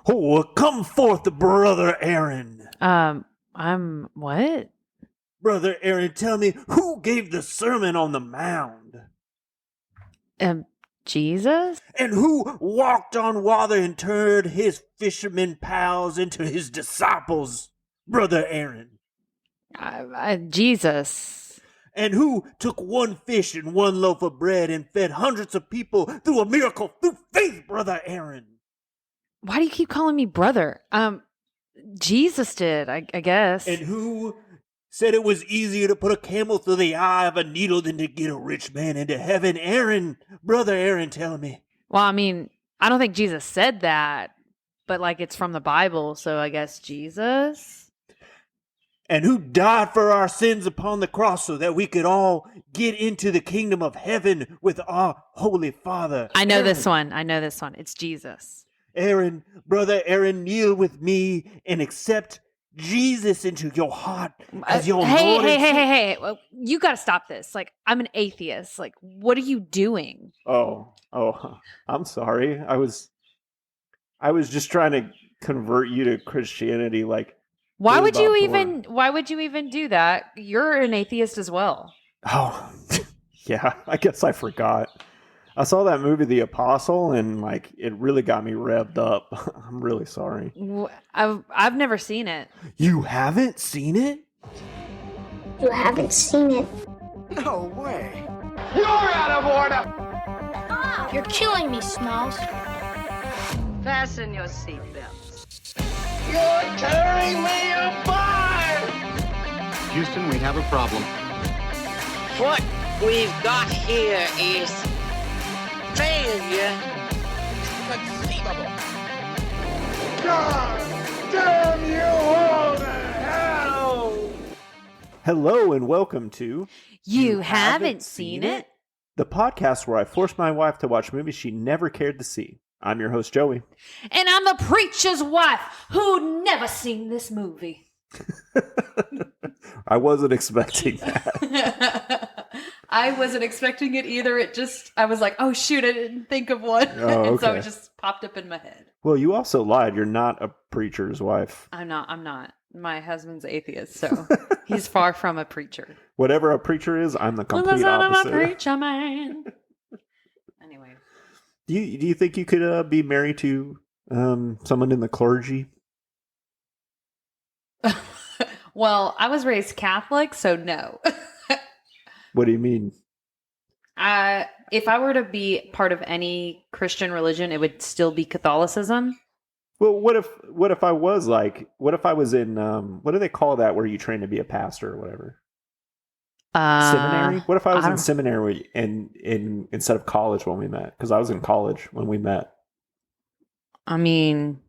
Oh, come forth, brother Aaron. I'm what? Brother Aaron, tell me, who gave the Sermon on the Mount? Jesus? And who walked on water and turned his fishermen pals into his disciples? Brother Aaron. Jesus. And who took one fish and one loaf of bread and fed hundreds of people through a miracle through faith, Brother Aaron? Why do you keep calling me brother? Jesus did, I guess. And who said it was easier to put a camel through the eye of a needle than to get a rich man into heaven? Aaron, Brother Aaron, tell me. Well, I mean, I don't think Jesus said that, but like it's from the Bible, so I guess Jesus. And who died for our sins upon the cross so that we could all get into the kingdom of heaven with our Holy Father? I know Aaron. this one. It's Jesus. Aaron, Brother Aaron, kneel with me and accept Jesus into your heart as your Lord. Hey. Well, you got to stop this. Like, I'm an atheist. Like, what are you doing? Oh, I'm sorry. I was just trying to convert you to Christianity. Like, why would you even do that? You're an atheist as well. Oh, yeah, I guess I forgot. I saw that movie, The Apostle, and like it really got me revved up. I'm really sorry. I've never seen it. You haven't seen it? You haven't seen it? No way. You're out of order. Stop! You're killing me, Smalls. Fasten your seatbelts. You're tearing me apart. Houston, we have a problem. What we've got here is failure. Conceivable. God damn you all to hell! Hello and welcome to You haven't seen it? The podcast where I force my wife to watch movies she never cared to see. I'm your host, Joey. And I'm the preacher's wife who never seen this movie. I wasn't expecting that. I wasn't expecting it either. I was like, oh shoot, I didn't think of one. Oh, And so okay. it just popped up in my head. Well, you also lied. You're not a preacher's wife. I'm not. My husband's atheist, so he's far from a preacher. Whatever a preacher is, I'm the complete I'm a opposite. preacher man. Anyway. Do you think you could be married to someone in the clergy? Well, I was raised Catholic, so no. What do you mean? If I were to be part of any Christian religion, it would still be Catholicism. Well, what if I was in what do they call that where you train to be a pastor or whatever? Seminary? What if I was in seminary and instead of college when we met? Because I was in college when we met. I mean,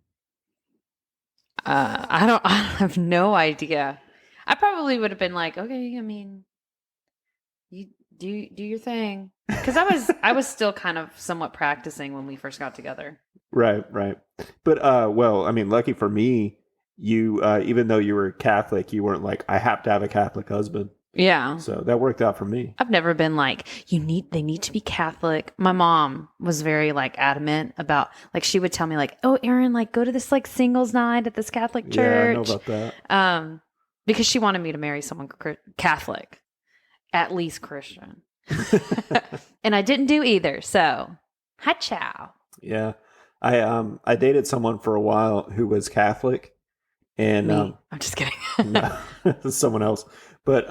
I have no idea. I probably would have been like, okay, I mean, you do your thing. Because I was still kind of somewhat practicing when we first got together. Right. But well, I mean, lucky for me, you even though you were Catholic, you weren't like, I have to have a Catholic husband. Yeah. So that worked out for me. I've never been like, they need to be Catholic. My mom was very like adamant about, like, she would tell me like, oh, Aaron, like go to this like singles night at this Catholic church. Yeah, I know about that. Because she wanted me to marry someone Catholic, at least Christian. And I didn't do either. So, ha-chow. Yeah. I dated someone for a while who was Catholic, and I'm just kidding. no, someone else. But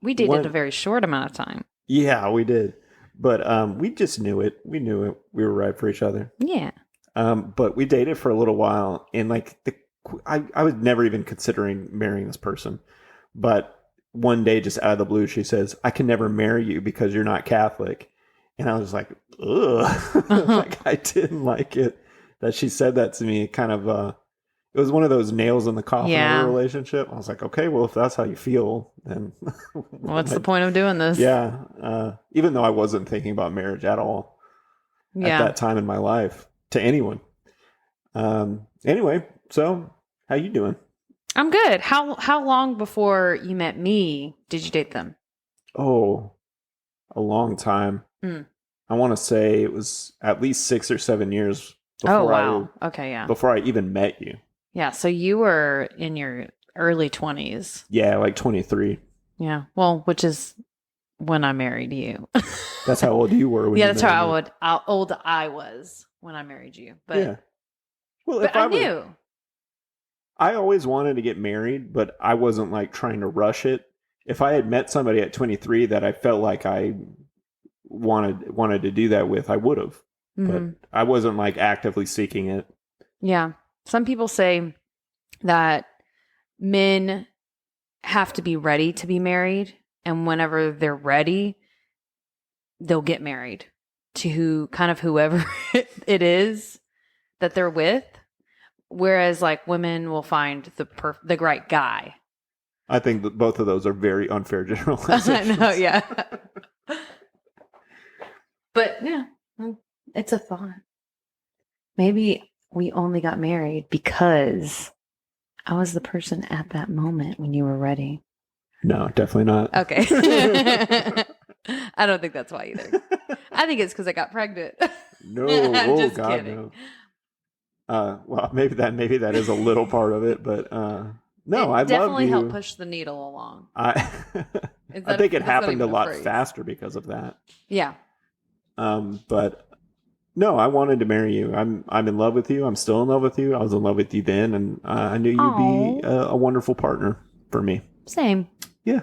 we dated a very short amount of time. Yeah, we did. But we just knew it. We knew it. We were right for each other. Yeah. But we dated for a little while, and like I was never even considering marrying this person. But one day, just out of the blue, she says, "I can never marry you because you're not Catholic." And I was like, ugh. Like, I didn't like it that she said that to me. It kind of, it was one of those nails in the coffin of a relationship. I was like, okay, well, if that's how you feel, then what's the point of doing this? Yeah. Even though I wasn't thinking about marriage at all at that time in my life to anyone. Anyway, so how you doing? I'm good. How long before you met me did you date them? Oh, a long time. I want to say it was at least 6 or 7 years Oh, wow. Okay, yeah. Before I even met you. Yeah, so you were in your early 20s. Yeah, like 23. Yeah, well, which is when I married you. That's how old you were when Yeah, you that's met how me. old I was when I married you. But, Yeah. Well, but I knew. I always wanted to get married, but I wasn't like trying to rush it. If I had met somebody at 23 that I felt like I wanted to do that with, I would have. But I wasn't like actively seeking it. Yeah. Some people say that men have to be ready to be married, and whenever they're ready, they'll get married to whoever it is that they're with. Whereas like women will find the right guy. I think that both of those are very unfair generalizations. No, yeah. But yeah, it's a thought. Maybe we only got married because I was the person at that moment when you were ready. No, definitely not. Okay. I don't think that's why either. I think it's because I got pregnant. No, I'm oh just God, kidding. no. Well, maybe that is a little part of it, but no, I love definitely you. helped push the needle along. I think it happened a lot faster because of that. Yeah. But no, I wanted to marry you. I'm in love with you. I'm still in love with you. I was in love with you then, and I knew you'd be a wonderful partner for me. Same. Yeah.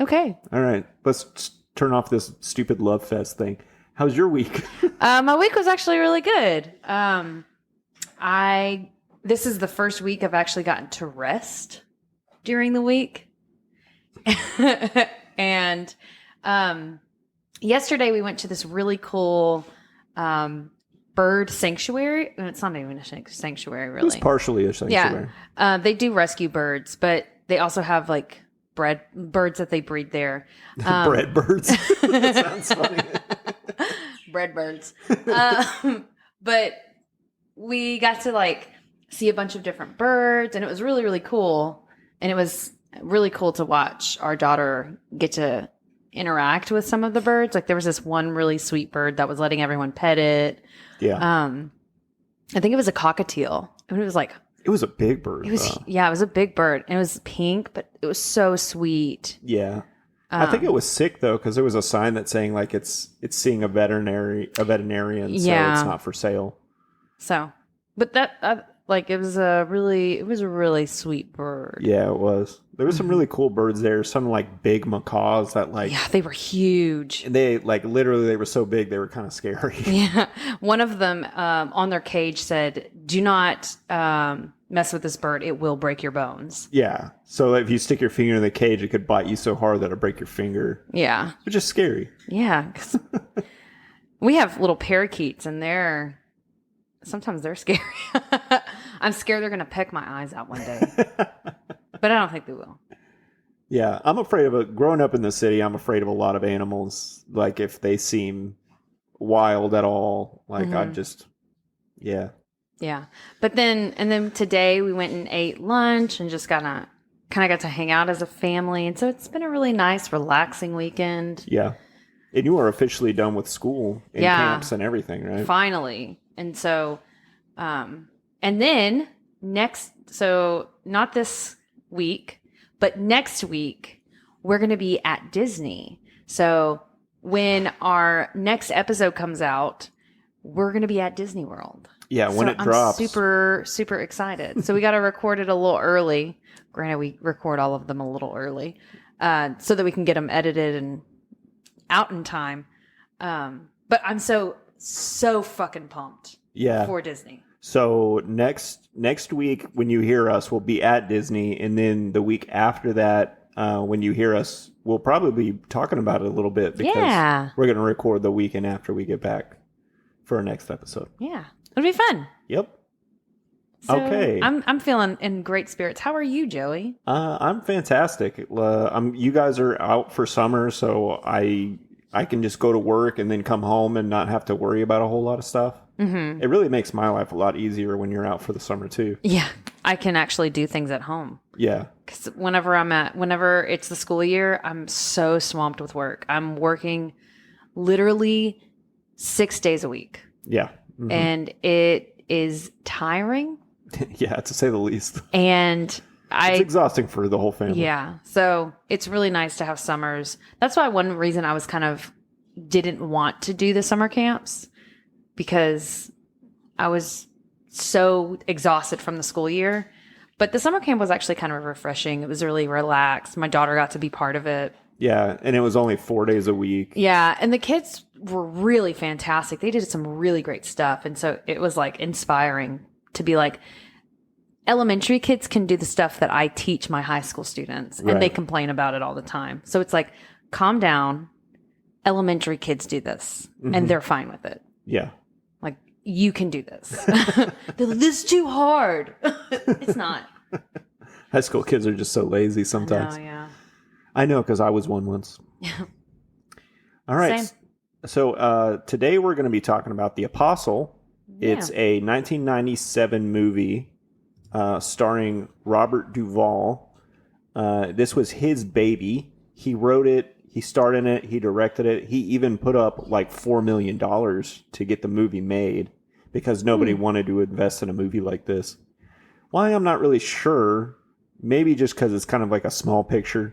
Okay. All right. Let's turn off this stupid love fest thing. How's your week? My week was actually really good. This is the first week I've actually gotten to rest during the week. And yesterday we went to this really cool bird sanctuary. It's not even a sanctuary, really. It's partially a sanctuary. Yeah. They do rescue birds, but they also have like birds that they breed there. Bread birds. That sounds funny. Bread birds. But we got to like see a bunch of different birds, and it was really, really cool. And it was really cool to watch our daughter get to interact with some of the birds. Like there was this one really sweet bird that was letting everyone pet it. Yeah. I think it was a cockatiel. And it was like, it was a big bird. it was a big bird. And it was pink, but it was so sweet. Yeah. I think it was sick though, because there was a sign that saying like it's seeing a veterinarian, so it's not for sale. So, but that like it was a really sweet bird. Yeah, it was. There was some really cool birds there. Some like big macaws that like they were huge. And they like literally they were so big they were kind of scary. Yeah, one of them on their cage said, "Do not mess with this bird; it will break your bones." Yeah. So if you stick your finger in the cage, it could bite you so hard that it'll break your finger. Yeah. Which is scary. Yeah. 'Cause we have little parakeets, and sometimes they're scary. I'm scared they're going to peck my eyes out one day. But I don't think they will. Yeah. I'm afraid of it. Growing up in the city, I'm afraid of a lot of animals. Like if they seem wild at all, like I just, yeah. Yeah. But then today we went and ate lunch and just kind of got to hang out as a family. And so it's been a really nice, relaxing weekend. Yeah. And you are officially done with school and camps and everything, right? Finally. And so, and then so not this week, but next week, we're going to be at Disney. So when our next episode comes out, we're going to be at Disney World. Yeah, when it drops. I'm super, super excited. So we got to record it a little early. Granted, we record all of them a little early so that we can get them edited and out in time. But I'm so fucking pumped for Disney. So next week when you hear us, we'll be at Disney. And then the week after that, when you hear us, we'll probably be talking about it a little bit because we're going to record the weekend after we get back for our next episode. Yeah. It'll be fun. Yep. So okay. I'm feeling in great spirits. How are you, Joey? I'm fantastic. You guys are out for summer, so I can just go to work and then come home and not have to worry about a whole lot of stuff. Mm-hmm. It really makes my life a lot easier when you're out for the summer too. Yeah, I can actually do things at home. Yeah, because whenever it's the school year, I'm so swamped with work. I'm working literally 6 days a week. Yeah, and it is tiring. Yeah, to say the least. And It's exhausting for the whole family. Yeah. So it's really nice to have summers. That's why one reason I was didn't want to do the summer camps, because I was so exhausted from the school year. But the summer camp was actually kind of refreshing. It was really relaxed. My daughter got to be part of it. Yeah, and it was only 4 days a week. Yeah, and the kids were really fantastic. They did some really great stuff. And so it was like inspiring to be like, elementary kids can do the stuff that I teach my high school students, and they complain about it all the time. So it's like, calm down. Elementary kids do this, and they're fine with it. Yeah. Like, you can do this. They're like, this is too hard. It's not. High school kids are just so lazy sometimes. Oh, yeah. I know, because I was one once. All right. Same. So today we're going to be talking about The Apostle. Yeah. It's a 1997 movie starring Robert Duvall. This was his baby. He wrote it. He starred in it. He directed it. He even put up like $4 million to get the movie made because nobody wanted to invest in a movie like this. Why, I'm not really sure. Maybe just because it's kind of like a small picture.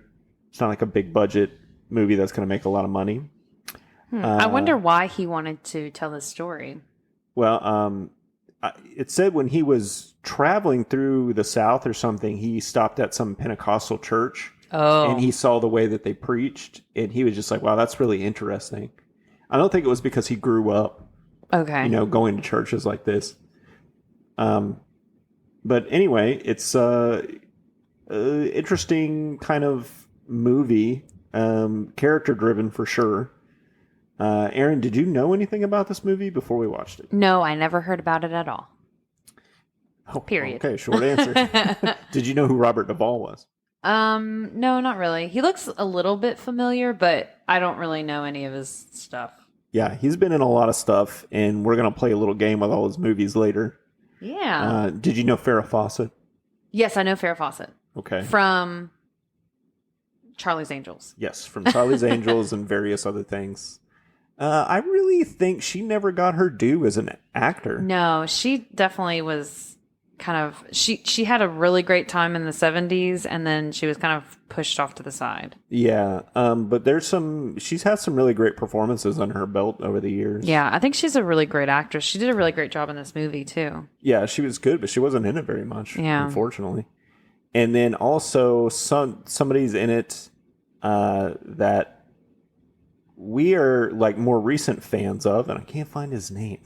It's not like a big budget movie that's going to make a lot of money. I wonder why he wanted to tell this story. Well, it said when he was traveling through the South or something, he stopped at some Pentecostal church. Oh. And he saw the way that they preached, and he was just like, wow, that's really interesting. I don't think it was because he grew up, going to churches like this. But anyway, it's interesting kind of movie, character-driven for sure. Aaron, did you know anything about this movie before we watched it? No, I never heard about it at all. Oh, period. Okay, short answer. Did you know who Robert Duvall was? No, not really. He looks a little bit familiar, but I don't really know any of his stuff. Yeah, he's been in a lot of stuff, and we're going to play a little game with all his movies later. Yeah. Did you know Farrah Fawcett? Yes, I know Farrah Fawcett. Okay. From Charlie's Angels. Yes, from Charlie's Angels and various other things. I really think she never got her due as an actor. No, she definitely was kind of, she had a really great time in the 70s, and then she was kind of pushed off to the side. Yeah, but she's had some really great performances under her belt over the years. Yeah, I think she's a really great actress. She did a really great job in this movie, too. Yeah, she was good, but she wasn't in it very much, unfortunately. And then also somebody's in it that we are like more recent fans of, and I can't find his name.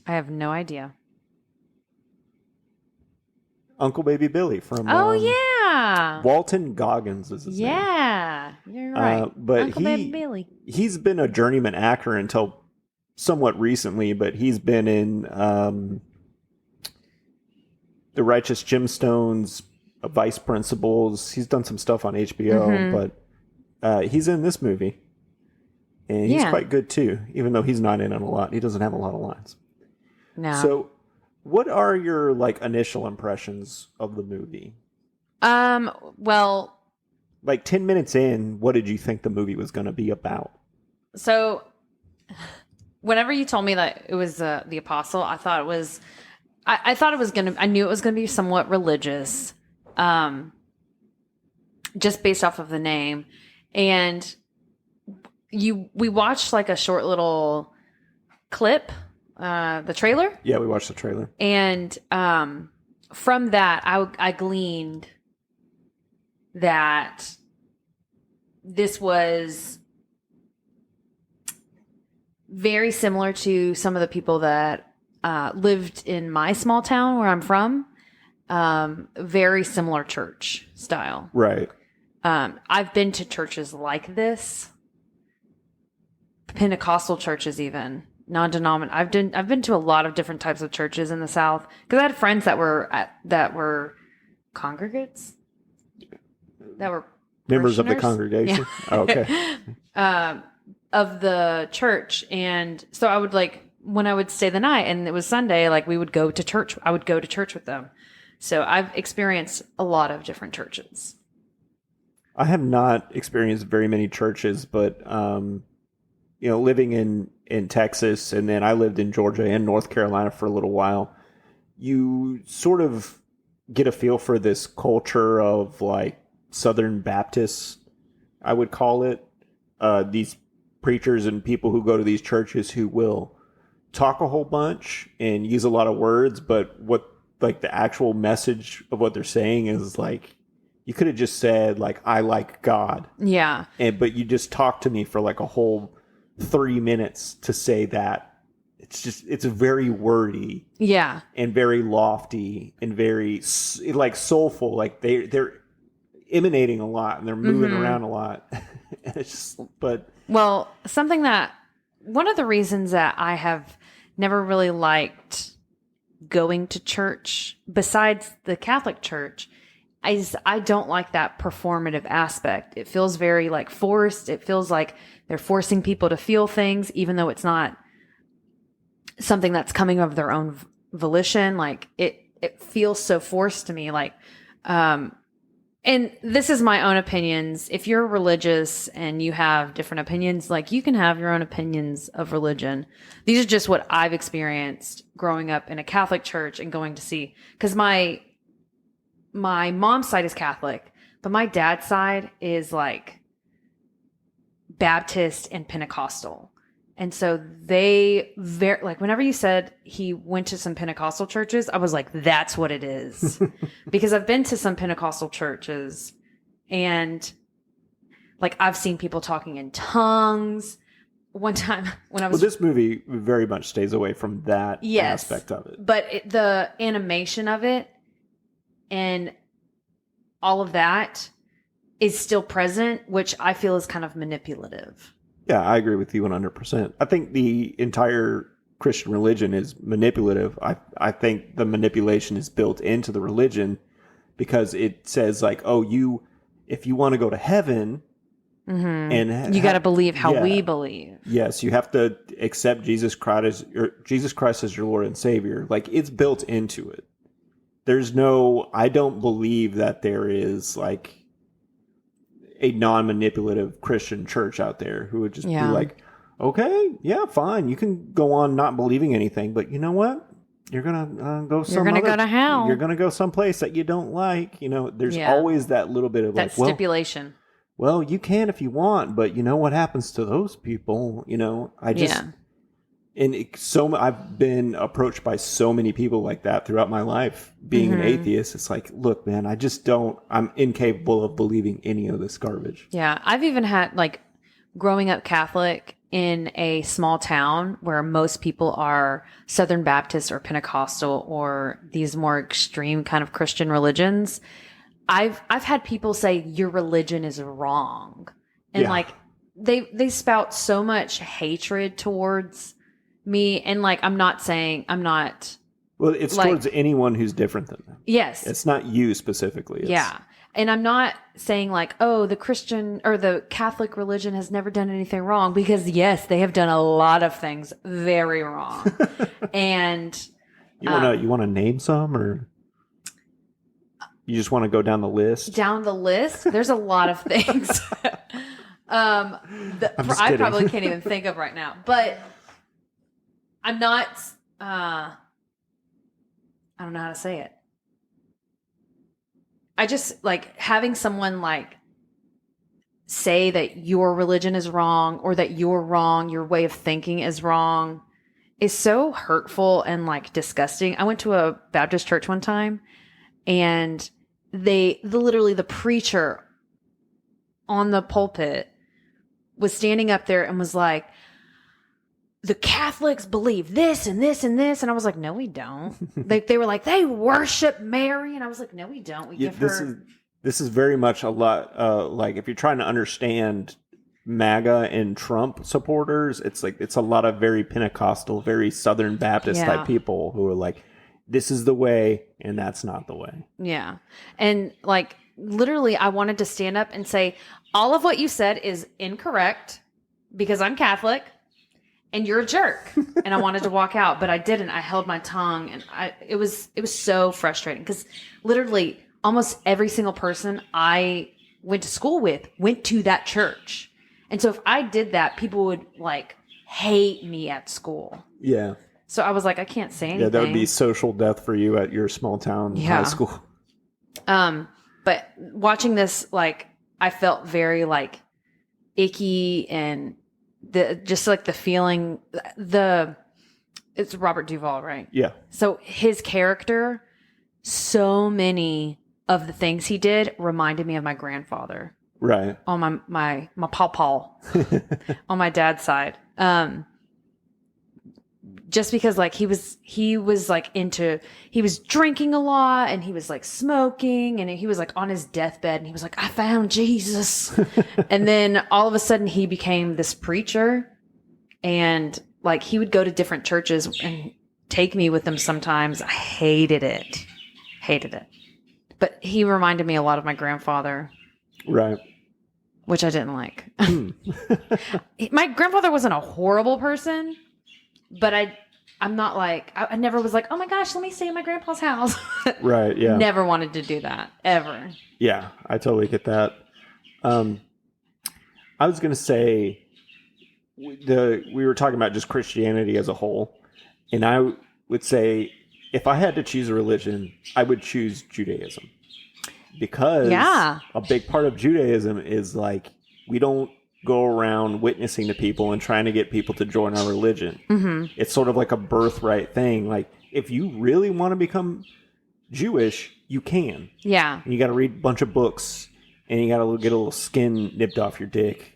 I have no idea. Uncle Baby Billy from yeah, Walton Goggins is his name. Yeah, you're right. But Uncle Baby Billy. He's been a journeyman actor until somewhat recently, but he's been in The Righteous Gemstones, Vice Principals. He's done some stuff on HBO, but he's in this movie. And he's quite good too, even though he's not in it a lot. He doesn't have a lot of lines. No. So, what are your initial impressions of the movie? Well, 10 minutes in, what did you think the movie was going to be about? So, whenever you told me that it was The Apostle, I thought it was, I thought it was going to, I knew it was going to be somewhat religious, just based off of the name. And we watched a short little clip, the trailer. Yeah, we watched the trailer. And from that, I gleaned that this was very similar to some of the people that lived in my small town where I'm from. Very similar church style. Right. I've been to churches like this. Pentecostal churches, even non-denominational. I've been to a lot of different types of churches in the South because I had friends that were congregates, that were members of the parishioners. congregation. Yeah. Oh, okay. Of the church, and so I would when I would stay the night, and it was Sunday, we would go to church. I would go to church with them. So I've experienced a lot of different churches. I have not experienced very many churches, but living in Texas, and then I lived in Georgia and North Carolina for a little while, you sort of get a feel for this culture of like Southern Baptists, I would call it. These preachers and people who go to these churches who will talk a whole bunch and use a lot of words, but what like the actual message of what they're saying is like, you could have just said like, I like God. Yeah. But you just talked to me for like a whole 3 minutes to say that. It's very wordy. Yeah. And very lofty and very like soulful. Like they're emanating a lot and they're moving around a lot. It's just, well, one of the reasons that I have never really liked going to church, besides the Catholic Church, is I don't like that performative aspect. It feels very like forced. It feels like they're forcing people to feel things, even though it's not something that's coming of their own volition. Like it feels so forced to me. Like, and this is my own opinions. If you're religious and you have different opinions, like you can have your own opinions of religion. These are just what I've experienced growing up in a Catholic church and going to see, because my mom's side is Catholic, but my dad's side is like Baptist and Pentecostal. And so they like whenever you said he went to some Pentecostal churches, I was like, that's what it is. Because I've been to some Pentecostal churches and like I've seen people talking in tongues. One time when I was... Well, this movie very much stays away from that aspect of it. But the animation of it and all of that is still present, which I feel is kind of manipulative. Yeah, I agree with you 100%. I think the entire Christian religion is manipulative. I think the manipulation is built into the religion because it says like, oh, if you want to go to heaven, and you got to believe how we believe. Yes, you have to accept Jesus Christ as your Lord and Savior. Like it's built into it. I don't believe that there is like a non-manipulative Christian church out there who would just be like, okay, yeah, fine. You can go on not believing anything, but you know what? You're going to go You're going to go to hell. You're going to go someplace that you don't like. There's always that little bit of that stipulation. Well, you can if you want, but you know what happens to those people? I've been approached by so many people like that throughout my life. Being an atheist, it's like, look, man, I'm incapable of believing any of this garbage. Yeah. I've even had like growing up Catholic in a small town where most people are Southern Baptist or Pentecostal or these more extreme kind of Christian religions. I've had people say your religion is wrong. And like they spout so much hatred towards me, and like I'm not. Well, it's like, towards anyone who's different than them. Yes, it's not you specifically. And I'm not saying like, oh, the Christian or the Catholic religion has never done anything wrong, because yes, they have done a lot of things very wrong. And you want to name some, or you just want to go down the list? Down the list, there's a lot of things. I probably can't even think of right now, but. I'm not, I don't know how to say it. I just like having someone like say that your religion is wrong or that you're wrong, your way of thinking is wrong, is so hurtful and like disgusting. I went to a Baptist church one time and literally the preacher on the pulpit was standing up there and was like, the Catholics believe this and this and this. And I was like, no, we don't. They were like, they worship Mary. And I was like, no, we don't. We give her. This is very much a lot. Like if you're trying to understand MAGA and Trump supporters, it's a lot of very Pentecostal, very Southern Baptist type people who are like, this is the way and that's not the way. Yeah. And like, literally, I wanted to stand up and say, all of what you said is incorrect because I'm Catholic. And you're a jerk. And I wanted to walk out, but I didn't. I held my tongue, and it was so frustrating because literally almost every single person I went to school with went to that church. And so if I did that, people would like hate me at school. Yeah. So I was like, I can't say anything. Yeah, that would be social death for you at your small town high school. But watching this, like, I felt very like icky, and just like the feeling, it's Robert Duvall, right? Yeah. So his character, so many of the things he did reminded me of my grandfather. Right. On my pawpaw on my dad's side. Just because like he was like he was drinking a lot, and he was like smoking, and he was like on his deathbed, and he was like, I found Jesus. And then all of a sudden he became this preacher, and like he would go to different churches and take me with him sometimes. I hated it. But he reminded me a lot of my grandfather. Right. Which I didn't like. My grandfather wasn't a horrible person, but I'm not like, I never was like, oh my gosh, let me stay at my grandpa's house. Right, yeah. Never wanted to do that, ever. Yeah, I totally get that. I was going to say, we were talking about just Christianity as a whole, and I would say, if I had to choose a religion, I would choose Judaism. Because a big part of Judaism is like, we don't go around witnessing to people and trying to get people to join our religion. Mm-hmm. It's sort of like a birthright thing. Like, if you really want to become Jewish, you can. Yeah. And you got to read a bunch of books, and you got to get a little skin nipped off your dick.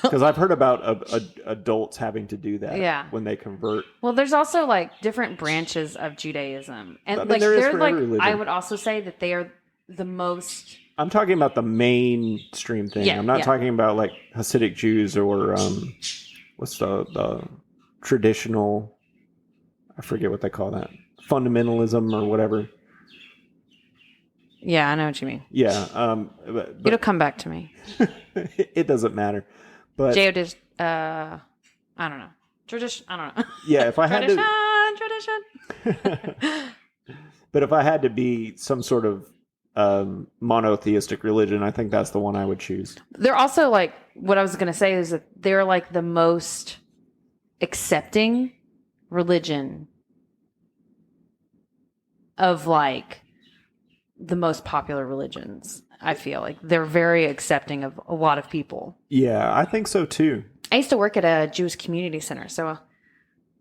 Because I've heard about adults having to do that when they convert. Well, there's also like different branches of Judaism, and like they're like religion. I would also say that they are the most. I'm talking about the mainstream thing. I'm not talking about like Hasidic Jews or what's the traditional. I forget what they call that. Fundamentalism or whatever. Yeah, I know what you mean. Yeah, but it'll come back to me. It doesn't matter. But I don't know. Tradition. I don't know. Yeah, if I had tradition. But if I had to be some sort of monotheistic religion, I think that's the one I would choose. They're also like, what I was going to say is that they're like the most accepting religion of like the most popular religions. I feel like they're very accepting of a lot of people. Yeah, I think so too. I used to work at a Jewish community center, so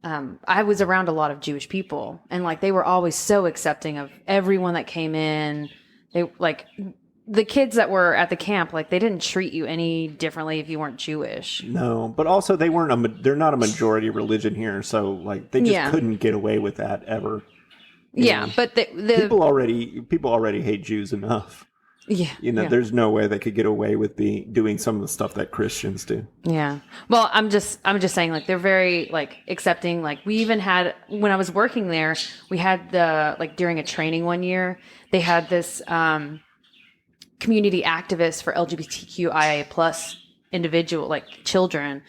I was around a lot of Jewish people, and like they were always so accepting of everyone that came in. They like the kids that were at the camp, like they didn't treat you any differently if you weren't Jewish. No, but also they're not a majority religion here, so like they just couldn't get away with that ever. Yeah, but the people already hate Jews enough. Yeah, there's no way they could get away with doing some of the stuff that Christians do. Yeah. Well, I'm just saying, like, they're very like accepting. Like, we even had, when I was working there, we had during a training one year, they had this community activist for LGBTQIA plus individual, like children.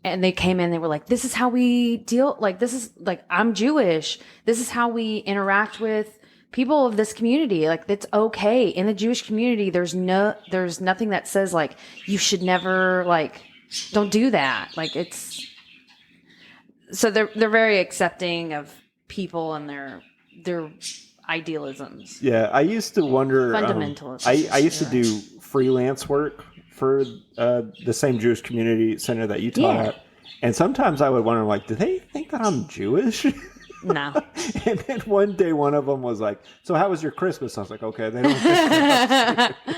And they came in, they were like, this is how we deal. Like, this is like, I'm Jewish. This is how we interact with people of this community. Like, it's okay in the Jewish community. There's nothing that says like you should never, like, don't do that. Like, it's so they're very accepting of people and their idealisms. Yeah, I used to wonder. Fundamentalism. I used to do freelance work for the same Jewish community center that you taught at, and sometimes I would wonder, like, do they think that I'm Jewish? No. And then one day one of them was like, so how was your Christmas? I was like, okay, they don't think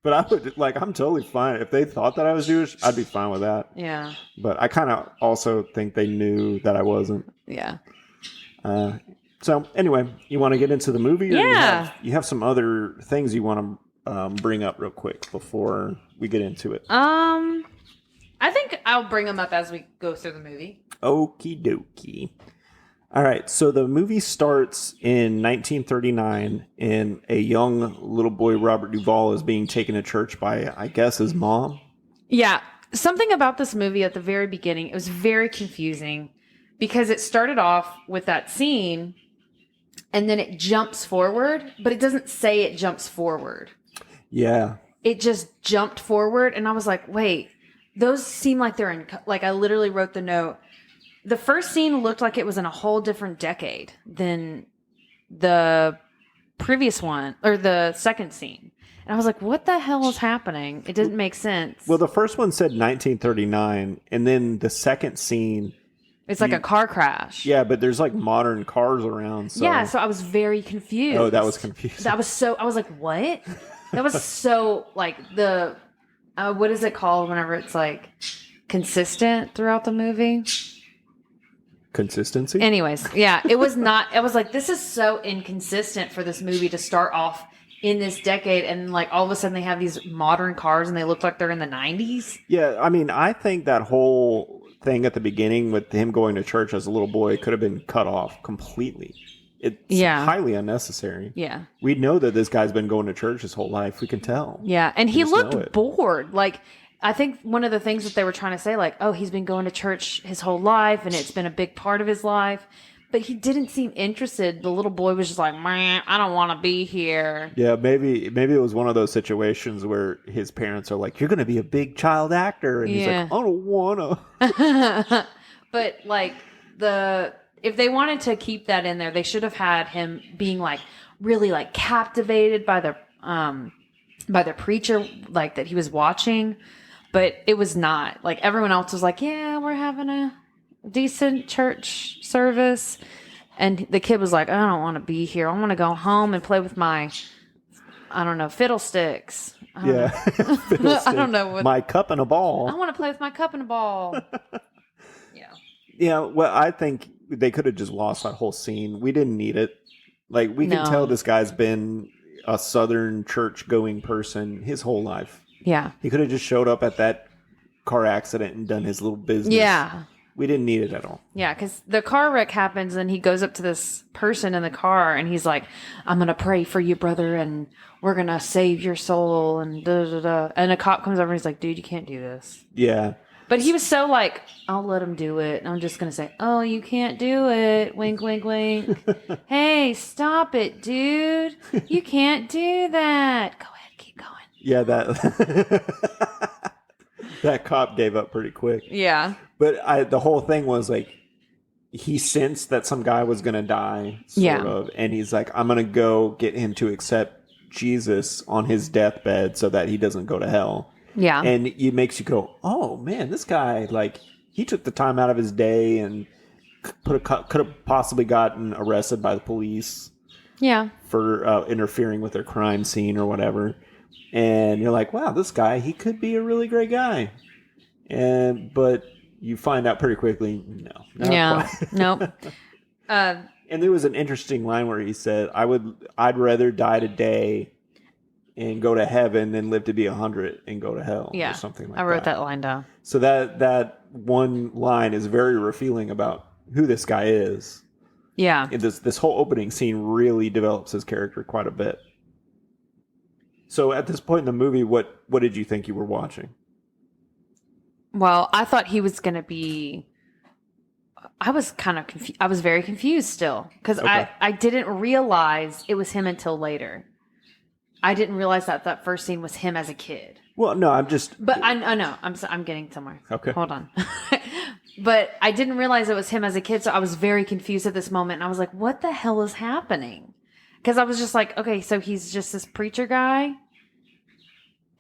but I would, like, I'm totally fine. If they thought that I was Jewish, I'd be fine with that. Yeah. But I kind of also think they knew that I wasn't. Yeah. So anyway, you want to get into the movie? Or yeah. You have some other things you want to bring up real quick before we get into it. I think I'll bring them up as we go through the movie. Okie dokie. All right, so the movie starts in 1939, and a young little boy, Robert Duvall, is being taken to church by, I guess, his mom. Yeah, something about this movie at the very beginning, it was very confusing, because it started off with that scene, and then it jumps forward, but it doesn't say it jumps forward. Yeah. it just jumped forward, and I was like, wait, those seem like they're in, like, I literally wrote the note. The first scene looked like it was in a whole different decade than the previous one, or the second scene. And I was like, what the hell is happening? It didn't make sense. Well, the first one said 1939, and then the second scene... It's like a car crash. Yeah, but there's like modern cars around. So. Yeah, so I was very confused. Oh, that was confusing. I was like, what? That was so, like, the, what is it called whenever it's, like, consistent throughout the movie? Consistency? Anyways, yeah, it was not, I was like, this is so inconsistent for this movie to start off in this decade, and, like, all of a sudden they have these modern cars and they look like they're in the 90s. Yeah, I mean, I think that whole thing at the beginning with him going to church as a little boy could have been cut off completely. It's highly unnecessary. Yeah. We know that this guy's been going to church his whole life. We can tell. Yeah, and he looked bored. Like, I think one of the things that they were trying to say, like, oh, he's been going to church his whole life and it's been a big part of his life. But he didn't seem interested. The little boy was just like, man, I don't want to be here. Yeah, maybe it was one of those situations where his parents are like, you're going to be a big child actor. And he's like, I don't want to. But, like, if they wanted to keep that in there, they should have had him being, like, really, like, captivated by the preacher, like, that he was watching. But it was not. Like, everyone else was like, yeah, we're having a decent church service, and the kid was like, I don't want to be here. I want to go home and play with my, I don't know, fiddlesticks. Fiddlesticks. I don't know what, my cup and a ball. I want to play with my cup and a ball. Yeah, well, I think they could have just lost that whole scene. We didn't need it. Like, we can tell this guy's been a Southern church going person his whole life. Yeah, he could have just showed up at that car accident and done his little business. Yeah. We didn't need it at all. Yeah, because the car wreck happens and he goes up to this person in the car and he's like, I'm going to pray for you, brother, and we're going to save your soul, and da-da-da. And a cop comes over and he's like, dude, you can't do this. Yeah. But he was so like, I'll let him do it. And I'm just going to say, oh, you can't do it. Wink, wink, wink. Hey, stop it, dude. You can't do that. Go ahead, keep going. Yeah, that cop gave up pretty quick. Yeah. But the whole thing was like, he sensed that some guy was going to die, sort of. And he's like, I'm going to go get him to accept Jesus on his deathbed so that he doesn't go to hell. Yeah. And it makes you go, oh, man, this guy, like, he took the time out of his day and could have possibly gotten arrested by the police. Yeah. For interfering with their crime scene or whatever. And you're like, wow, this guy, he could be a really great guy. But you find out pretty quickly, no. Not quite. Nope. And there was an interesting line where he said, I'd rather die today and go to heaven than live to be 100 and go to hell. Yeah. Or something like that. I wrote that line down. So that one line is very revealing about who this guy is. Yeah. And this whole opening scene really develops his character quite a bit. So at this point in the movie, what did you think you were watching? Well, I thought he was going to be... I was kind of confused. I was very confused still. Because I didn't realize it was him until later. I didn't realize that first scene was him as a kid. Well, no, I'm just... But I know. I'm getting somewhere. Okay. Hold on. But I didn't realize it was him as a kid, so I was very confused at this moment. And I was like, what the hell is happening? Because I was just like, okay, so he's just this preacher guy.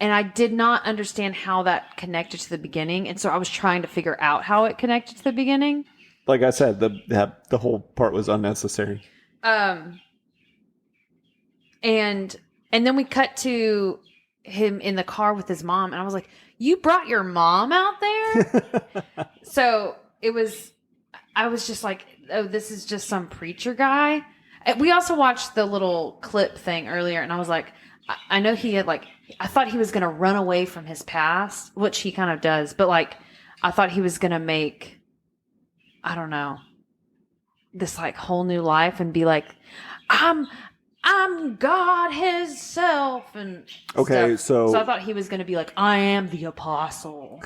And I did not understand how that connected to the beginning. And so I was trying to figure out how it connected to the beginning. Like I said, the whole part was unnecessary. And then we cut to him in the car with his mom. And I was like, you brought your mom out there? So I was just like, oh, this is just some preacher guy. We also watched the little clip thing earlier. And I was like, I know he had like, I thought he was going to run away from his past, which he kind of does. But like, I thought he was going to make, I don't know, this like whole new life and be like, I'm God himself and okay, stuff. So I thought he was going to be like, I am the apostle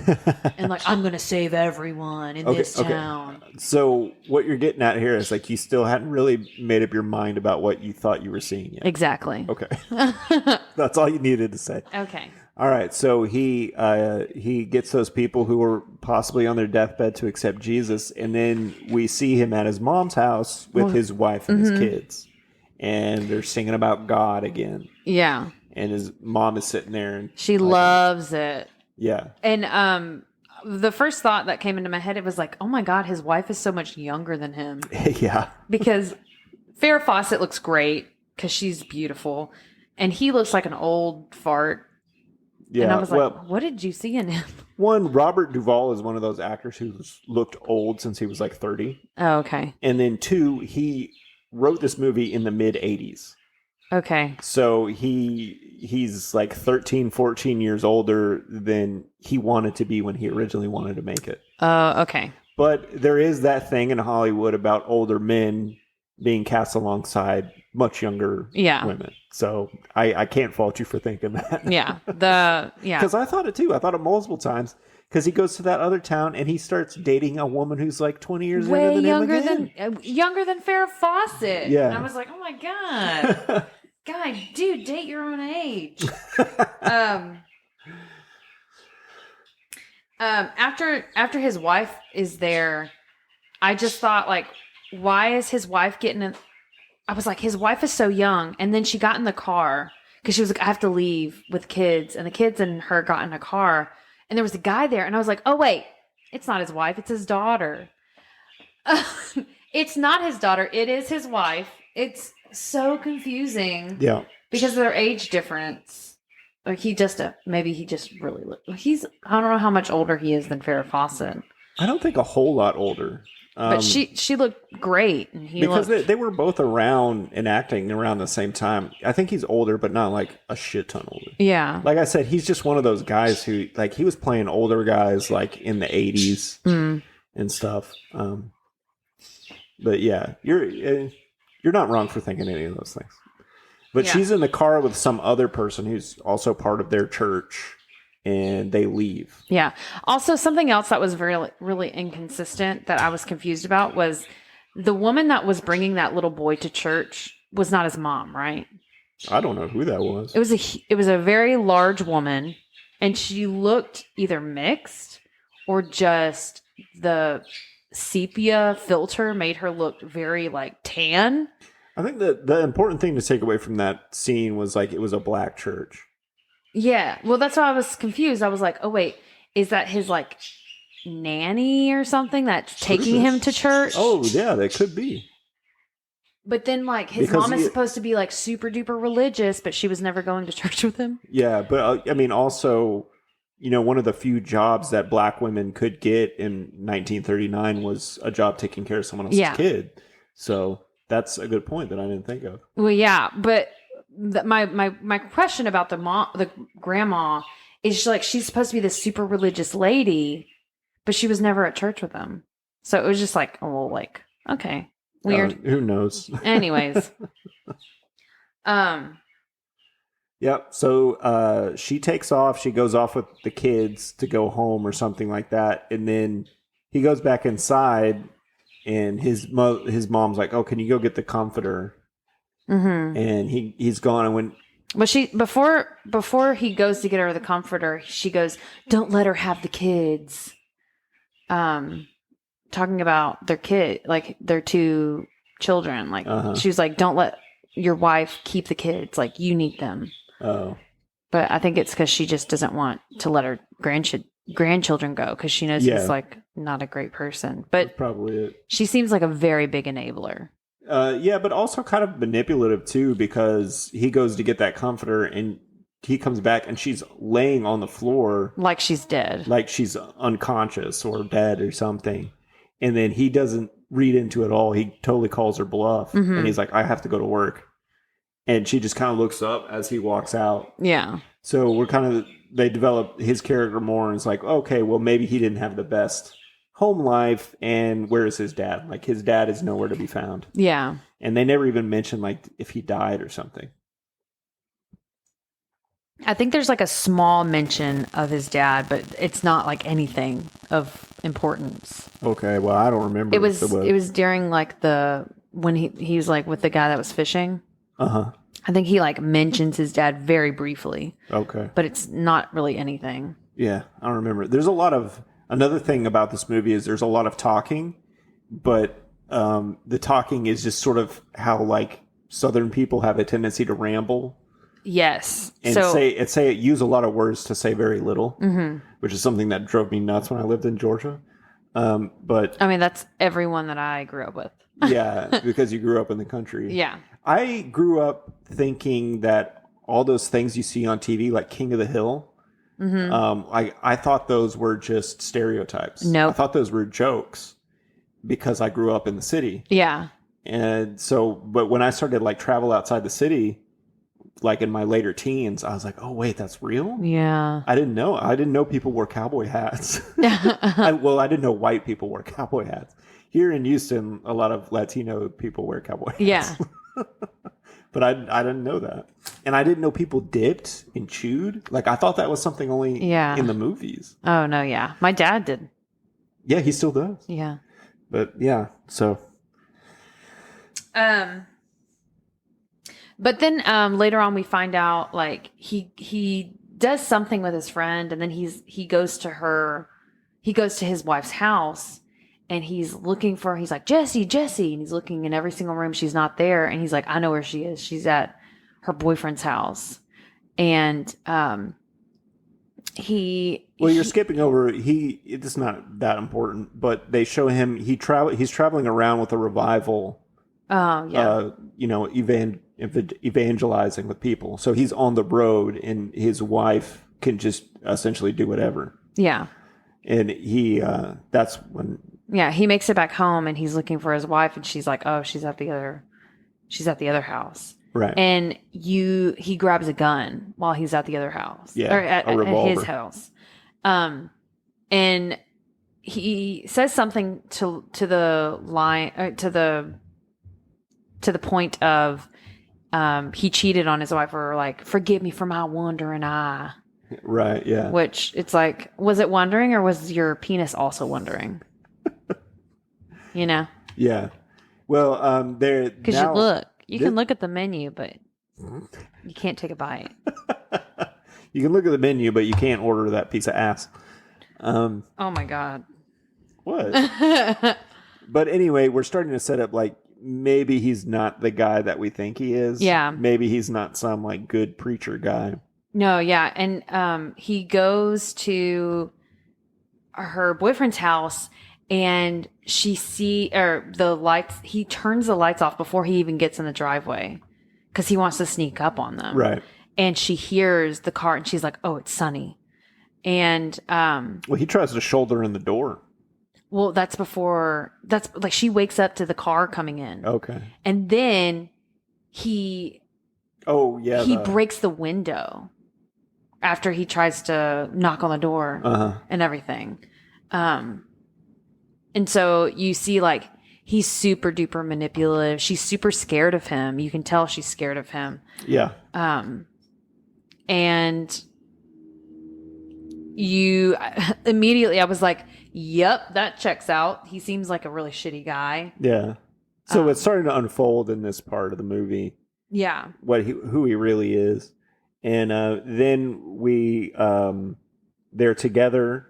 and like I'm going to save everyone in this town. So what you're getting at here is like you still hadn't really made up your mind about what you thought you were seeing yet. Exactly. Okay. That's all you needed to say. Okay. All right, so he gets those people who were possibly on their deathbed to accept Jesus, and then we see him at his mom's house with his wife and his kids, and they're singing about God again. Yeah. And his mom is sitting there, and She loves it. yeah. And the first thought that came into my head, it was like, oh my God, his wife is so much younger than him. Yeah. Because Farrah Fawcett looks great because she's beautiful, and he looks like an old fart. Yeah. And I was like, what did you see in him? One, Robert Duvall is one of those actors who's looked old since he was like 30. Oh, okay. And then two, he wrote this movie in the mid 80s. Okay. So he's like 13, 14 years older than he wanted to be when he originally wanted to make it. Okay. But there is that thing in Hollywood about older men being cast alongside much younger women. So I can't fault you for thinking that. Yeah. Because I thought it too. I thought it multiple times. Because he goes to that other town and he starts dating a woman who's like 20 years way younger than him again. younger than Farrah Fawcett. Yeah. And I was like, oh my God. God, dude, date your own age. After his wife is there, I just thought, like, why is his wife getting in? I was like, his wife is so young. And then she got in the car because she was like, I have to leave with kids. And the kids and her got in a car. And there was a guy there. And I was like, oh, wait, it's not his wife. It's his daughter. It's not his daughter. It is his wife. It's so confusing. Yeah. Because of their age difference. Like, maybe he just really, I don't know how much older he is than Farrah Fawcett. I don't think a whole lot older. But she looked great. And because they were both around and acting around the same time. I think he's older, but not like a shit ton older. Yeah. Like I said, he's just one of those guys who, like, he was playing older guys like in the 80s and stuff. But yeah, you're not wrong for thinking any of those things. But she's in the car with some other person who's also part of their church. And they leave. Yeah. Also, something else that was very, really inconsistent that I was confused about was the woman that was bringing that little boy to church was not his mom, right? I don't know who that was. It was a very large woman, and she looked either mixed or just the sepia filter made her look very like tan. I think the important thing to take away from that scene was like it was a black church. Yeah. Well, that's why I was confused. I was like, oh, wait, is that his like nanny or something that's taking him to church? Oh, yeah, that could be. But then like his mom is supposed to be like super duper religious, but she was never going to church with him. Yeah. But I mean, also, you know, one of the few jobs that black women could get in 1939 was a job taking care of someone else's kid. So that's a good point that I didn't think of. Well, yeah, but my question about the grandma is she's supposed to be this super religious lady, but she was never at church with them. So it was just like, oh, well, like, okay, weird. Who knows? Anyways, Yep. So she takes off. She goes off with the kids to go home or something like that, and then he goes back inside, and his mom's like, "Oh, can you go get the comforter?" Mm-hmm. And he's gone. And when before he goes to get her the comforter, she goes, "Don't let her have the kids." Talking about their kid, like their two children. Like she was like, "Don't let your wife keep the kids. Like you need them." Oh, but I think it's because she just doesn't want to let her grandchildren go because she knows he's like not a great person. But that's probably it. She seems like a very big enabler. Yeah, but also kind of manipulative too, because he goes to get that comforter and he comes back and she's laying on the floor. Like she's dead. Like she's unconscious or dead or something. And then he doesn't read into it all. He totally calls her bluff. Mm-hmm. And he's like, I have to go to work. And she just kind of looks up as he walks out. Yeah. So they develop his character more and it's like, okay, well, maybe he didn't have the best home life, and where is his dad? Like his dad is nowhere to be found. Yeah. And they never even mention like if he died or something. I think there's like a small mention of his dad, but it's not like anything of importance. Okay, well, I don't remember. It was during like when he was like with the guy that was fishing. Uh-huh. I think he like mentions his dad very briefly, Okay. but it's not really anything. Yeah, I don't remember. There's another thing about this movie is there's a lot of talking, but the talking is just sort of how like Southern people have a tendency to ramble Yes. and say use a lot of words to say very little, which is something that drove me nuts when I lived in Georgia. But I mean, that's everyone that I grew up with. yeah, because you grew up in the country. Yeah. I grew up thinking that all those things you see on TV, like King of the Hill, I thought those were just stereotypes. Nope. I thought those were jokes because I grew up in the city. Yeah. And so, but when I started like travel outside the city, like in my later teens, I was like, oh wait, that's real? Yeah. I didn't know. I didn't know people wore cowboy hats. I didn't know white people wore cowboy hats. Here in Houston, a lot of Latino people wear cowboy hats. Yeah. But I didn't know that. And I didn't know people dipped and chewed. Like, I thought that was something only in the movies. Oh, no, yeah. My dad did. Yeah, he still does. Yeah. But, yeah, so. But then later on we find out, like, he does something with his friend, and then he goes to his wife's house, and he's like, Jesse, and he's looking in every single room. She's not there. And he's like, I know where she is. She's at her boyfriend's house. And you're skipping over. It's not that important, but they show him he's traveling around with a revival. Oh, yeah. Evangelizing with people. So he's on the road, and his wife can just essentially do whatever. Yeah. And that's when. Yeah, he makes it back home, and he's looking for his wife, and she's like, "Oh, she's at the other house." Right. And he grabs a gun while he's at the other house. Yeah, or at his house. And he says something to the line to the point of he cheated on his wife, or like, forgive me for my wandering eye. Right. Yeah. Which it's like, was it wandering, or was your penis also wandering? You know? Yeah. Well, because you can look at the menu, but you can't take a bite. You can look at the menu, but you can't order that piece of ass. Oh my God. What? But anyway, we're starting to set up like maybe he's not the guy that we think he is. Yeah. Maybe he's not some like good preacher guy. No, yeah. And he goes to her boyfriend's house, and he turns the lights off before he even gets in the driveway, because he wants to sneak up on them. Right. And she hears the car, and she's like, oh, it's Sonny. And he tries to shoulder in the door. Well, that's like she wakes up to the car coming in. Okay. And then he breaks the window after he tries to knock on the door and everything. And so you see, like, he's super duper manipulative. She's super scared of him. You can tell she's scared of him. Yeah. And immediately I was like, yep, that checks out. He seems like a really shitty guy. Yeah. So it's starting to unfold in this part of the movie. Yeah. Who he really is. And then they're together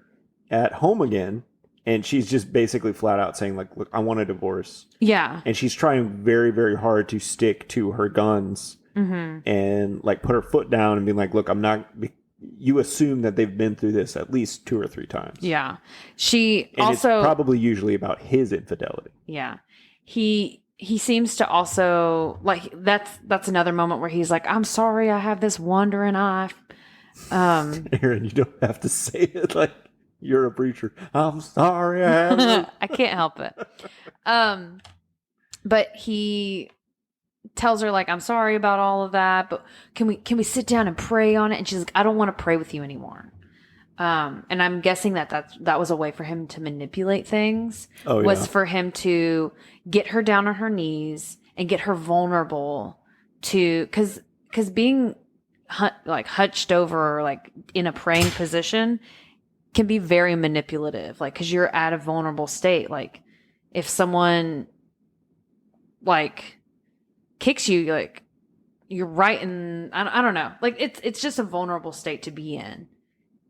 at home again. And she's just basically flat out saying, like, look, I want a divorce. Yeah. And she's trying very, very hard to stick to her guns and, like, put her foot down and be like, look, I'm not... You assume that they've been through this at least 2 or 3 times. Yeah. It's probably usually about his infidelity. Yeah. He seems to also, like, that's another moment where he's like, I'm sorry I have this wandering eye. Aaron, you don't have to say it like you're a preacher. I'm sorry I have it. I can't help it. But he tells her, like, I'm sorry about all of that, but can we sit down and pray on it? And she's like, I don't want to pray with you anymore. And I'm guessing that was a way for him to manipulate things. Oh, yeah. Was for him to get her down on her knees and get her vulnerable to, because being like hunched over, or like in a praying position, can be very manipulative. Like, because you're at a vulnerable state. Like, if someone like kicks you, like, you're right, and I don't know, like it's just a vulnerable state to be in,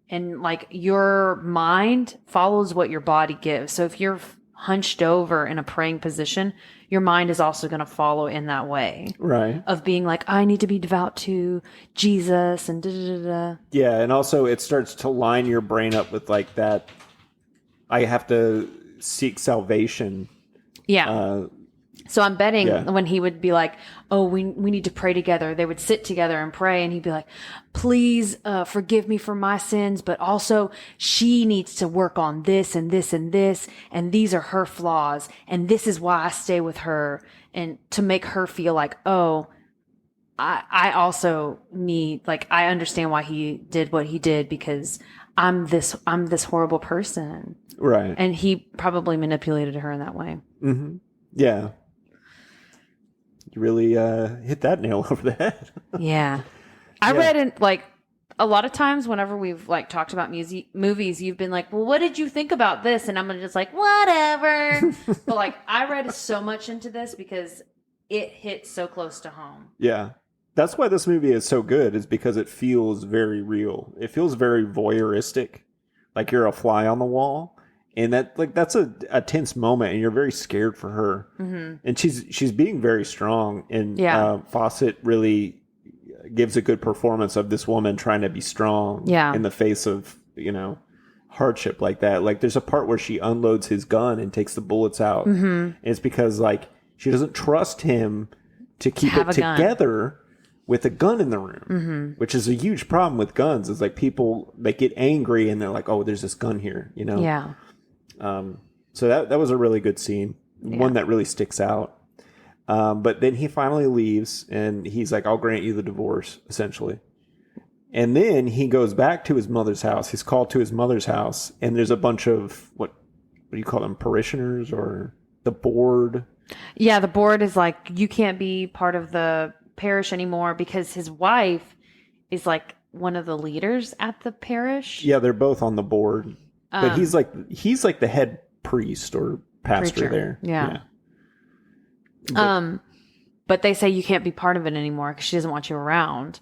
and like your mind follows what your body gives. So if you're hunched over in a praying position, your mind is also going to follow in that way, Right. of being like, I need to be devout to Jesus and da da da da. Yeah, and also it starts to line your brain up with like that. I have to seek salvation. Yeah. So I'm betting Yeah. when he would be like, oh, we need to pray together, they would sit together and pray, and he'd be like, please forgive me for my sins, but also she needs to work on this and this and this, and these are her flaws, and this is why I stay with her, and to make her feel like, oh, I also need, like, I understand why he did what he did, because I'm this horrible person. Right. And he probably manipulated her in that way. Mm-hmm. Yeah. You really hit that nail over the head. Yeah. I read in, like, a lot of times whenever we've like talked about movies, you've been like, well, what did you think about this? And I'm just like, whatever. But like, I read so much into this because it hit so close to home. Yeah. That's why this movie is so good, is because it feels very real. It feels very voyeuristic, like you're a fly on the wall. And that's a tense moment, and you're very scared for her. Mm-hmm. And she's being very strong. And Fawcett really gives a good performance of this woman trying to be strong in the face of, hardship like that. Like there's a part where she unloads his gun and takes the bullets out. Mm-hmm. And it's because like she doesn't trust him to keep it together with a gun in the room, which is a huge problem with guns. Is like people, they get angry and they're like, oh, there's this gun here, Yeah. So that was a really good scene, one that really sticks out. But then he finally leaves, and he's like, I'll grant you the divorce, essentially. And then he goes back to his mother's house. He's called to his mother's house, and there's a bunch of, what do you call them, parishioners, or the board? Yeah, the board is like, you can't be part of the parish anymore, because his wife is like one of the leaders at the parish. Yeah, they're both on the board. But he's like the head priest or pastor there. Yeah. But they say you can't be part of it anymore because she doesn't want you around.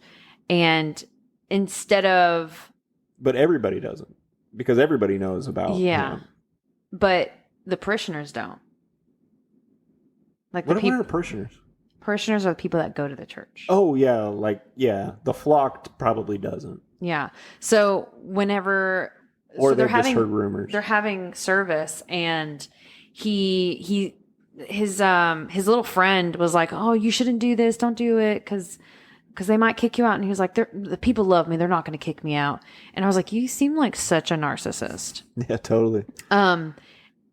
And instead of... But everybody doesn't. Because everybody knows about... Yeah. But the parishioners don't. Like what are parishioners? Parishioners are the people that go to the church. Oh, yeah. The flock probably doesn't. Yeah. So whenever... Or so they've just heard rumors. They're having service, and his little friend was like, "Oh, you shouldn't do this. Don't do it, because they might kick you out." And he was like, "The people love me. They're not going to kick me out." And I was like, "You seem like such a narcissist." Yeah, totally.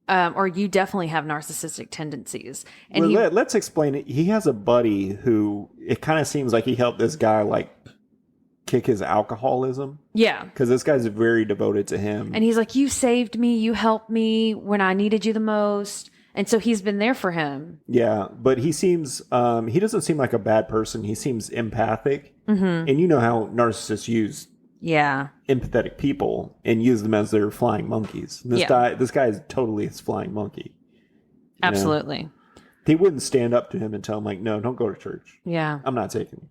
Or you definitely have narcissistic tendencies. And let's explain it. He has a buddy who it kind of seems like he helped this guy like kick his alcoholism. Yeah. Because this guy's very devoted to him. And he's like, you saved me. You helped me when I needed you the most. And so he's been there for him. Yeah. But he seems, he doesn't seem like a bad person. He seems empathic. Mm-hmm. And you know how narcissists use empathetic people and use them as their flying monkeys. And this guy is totally his flying monkey. Absolutely. He wouldn't stand up to him and tell him like, no, don't go to church. Yeah. I'm not taking you.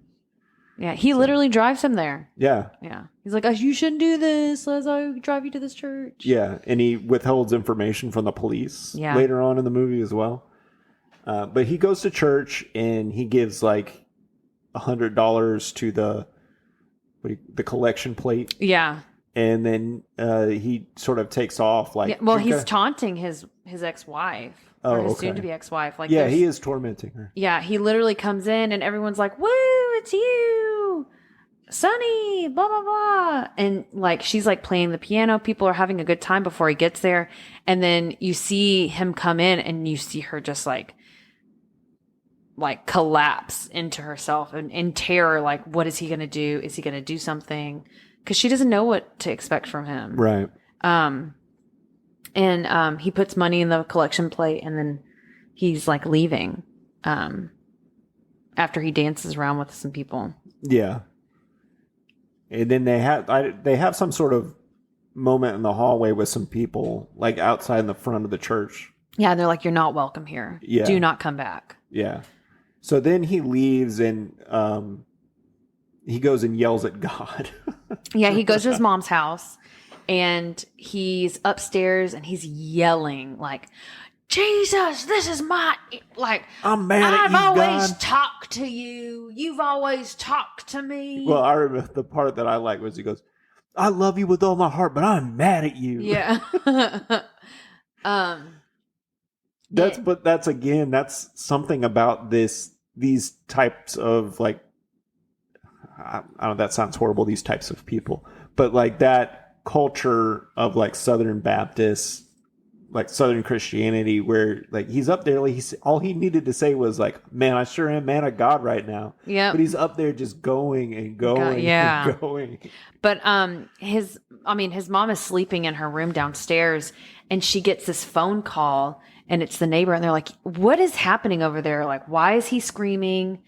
Yeah, he literally drives him there. Yeah. Yeah. He's like, you shouldn't do this as I drive you to this church. Yeah, and he withholds information from the police later on in the movie as well. But he goes to church, and he gives like $100 to the collection plate. Yeah. And then he sort of takes off like... Yeah, well, he's taunting his ex-wife. Or his soon-to-be ex-wife. Like, yeah, he is tormenting her. Yeah, he literally comes in, and everyone's like, woo, it's you, Sonny, blah, blah, blah. And, like, she's, like, playing the piano. People are having a good time before he gets there. And then you see him come in, and you see her just, like collapse into herself and in terror. Like, what is he going to do? Is he going to do something? Because she doesn't know what to expect from him. Right. And he puts money in the collection plate, and then he's like leaving after he dances around with some people. Yeah. And then they have some sort of moment in the hallway with some people like outside in the front of the church. Yeah, and they're like, you're not welcome here. Yeah. Do not come back. Yeah. So then he leaves and he goes and yells at God. Yeah, he goes to his mom's house and he's upstairs and he's yelling like, Jesus, this is my, like, I'm mad at I've you, always God. talked to you. You've always talked to me. Well, I remember the part that I like was he goes, I love you with all my heart, but I'm mad at you. Yeah. That's something about these types of like, I don't know, that sounds horrible, these types of people, but like that culture of like Southern Baptists, like Southern Christianity, where like he's up there, like all he needed to say was like, man, I sure am man of God right now. Yeah. But he's up there just going and going and going. But his mom is sleeping in her room downstairs and she gets this phone call and it's the neighbor and they're like, what is happening over there? Like, why is he screaming?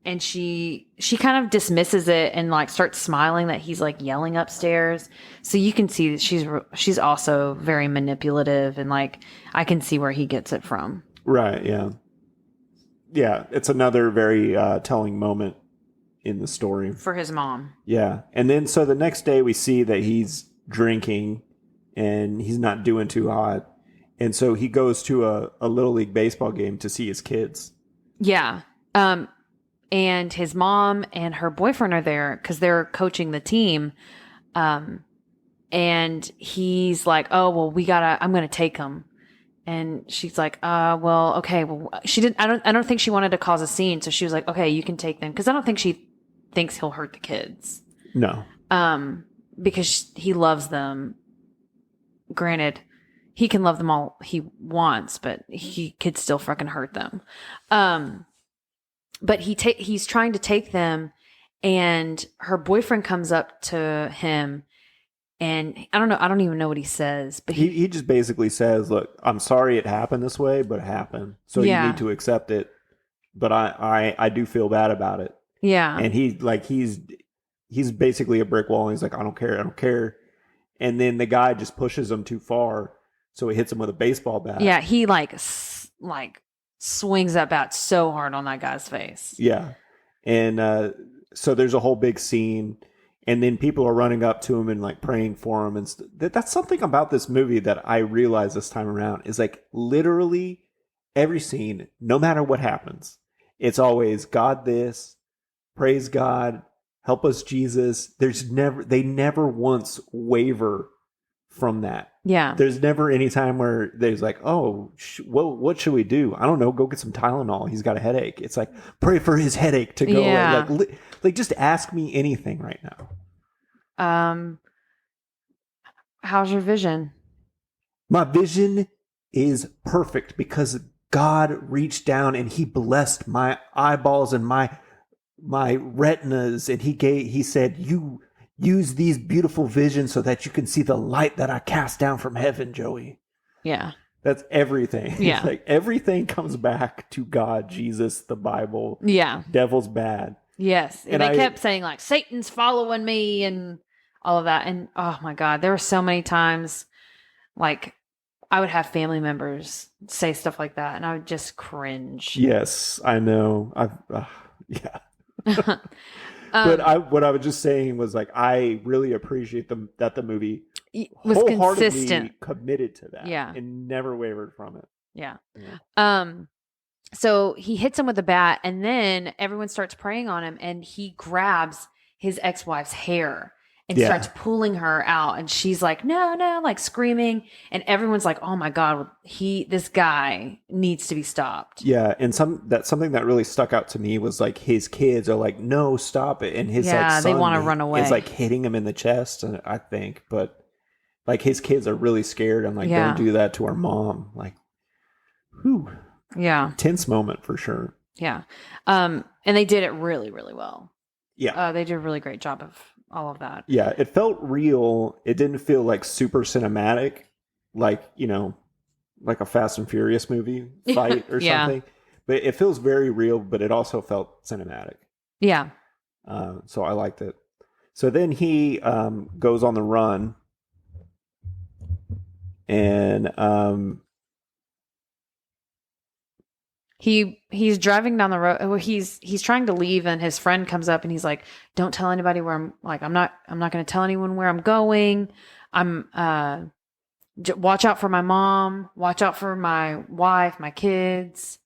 And she kind of dismisses it and like starts smiling that he's like yelling upstairs. So you can see that she's also very manipulative and like I can see where he gets it from. Right. Yeah. Yeah. It's another very telling moment in the story For his mom. Yeah. And then so the next day we see that he's drinking and he's not doing too hot. And so he goes to a Little League baseball game to see his kids. Yeah. And his mom and her boyfriend are there because they're coaching the team. And he's like, oh, well, I'm going to take him. And she's like, well, okay. Well, I don't think she wanted to cause a scene. So she was like, okay, you can take them. Cause I don't think she thinks he'll hurt the kids. No. Because he loves them. Granted, he can love them all he wants, but he could still fucking hurt them. But he's trying to take them, and her boyfriend comes up to him, and I don't even know what he says, but he just basically says, "Look, I'm sorry it happened this way, but it happened, so you need to accept it. But I do feel bad about it." Yeah, and he's basically a brick wall. And he's like, "I don't care," and then the guy just pushes him too far, so he hits him with a baseball bat. Yeah, he like swings that bat so hard on that guy's face. Yeah. And so there's a whole big scene, and then people are running up to him and like praying for him. And that's something about this movie that I realized this time around is like literally every scene, no matter what happens, it's always God this, praise God, help us Jesus. They never once waver from that. Yeah. There's never any time where there's like, oh, well, what should we do? I don't know. Go get some Tylenol. He's got a headache. It's like, pray for his headache to go away. Yeah. Like, just ask me anything right now. How's your vision? My vision is perfect because God reached down and he blessed my eyeballs and my retinas. And he said, you use these beautiful visions so that you can see the light that I cast down from heaven, Joey. Yeah. That's everything. Yeah. It's like everything comes back to God, Jesus, the Bible. Yeah. Devil's bad. Yes. And they kept saying like, Satan's following me and all of that. And oh my God, there were so many times like I would have family members say stuff like that and I would just cringe. Yes, I know. Yeah. But what I was just saying was like I really appreciate that the movie was wholeheartedly consistent, committed to that, yeah, and never wavered from it. Yeah. So he hits him with a bat, and then everyone starts praying on him, and he grabs his ex-wife's hair and starts pulling her out, and she's like, "No!" like screaming, and everyone's like, "Oh my God, this guy needs to be stopped." Yeah, and something that really stuck out to me was like his kids are like, "No, stop it!" and his son, they want to run away. It's like hitting him in the chest, I think, but like his kids are really scared and like, don't do that to our mom. Like, whew. Yeah, tense moment for sure. Yeah, and they did it really, really well. Yeah, they did a really great job of all of that. Yeah, it felt real. It didn't feel like super cinematic, like, like a Fast and Furious movie fight or something. But it feels very real, but it also felt cinematic. Yeah. So I liked it. So then he goes on the run, and he's driving down the road. Well, he's trying to leave, and his friend comes up and he's like, "Don't tell anybody where I'm. Like, I'm not going to tell anyone where I'm going. Watch out for my mom. Watch out for my wife, my kids.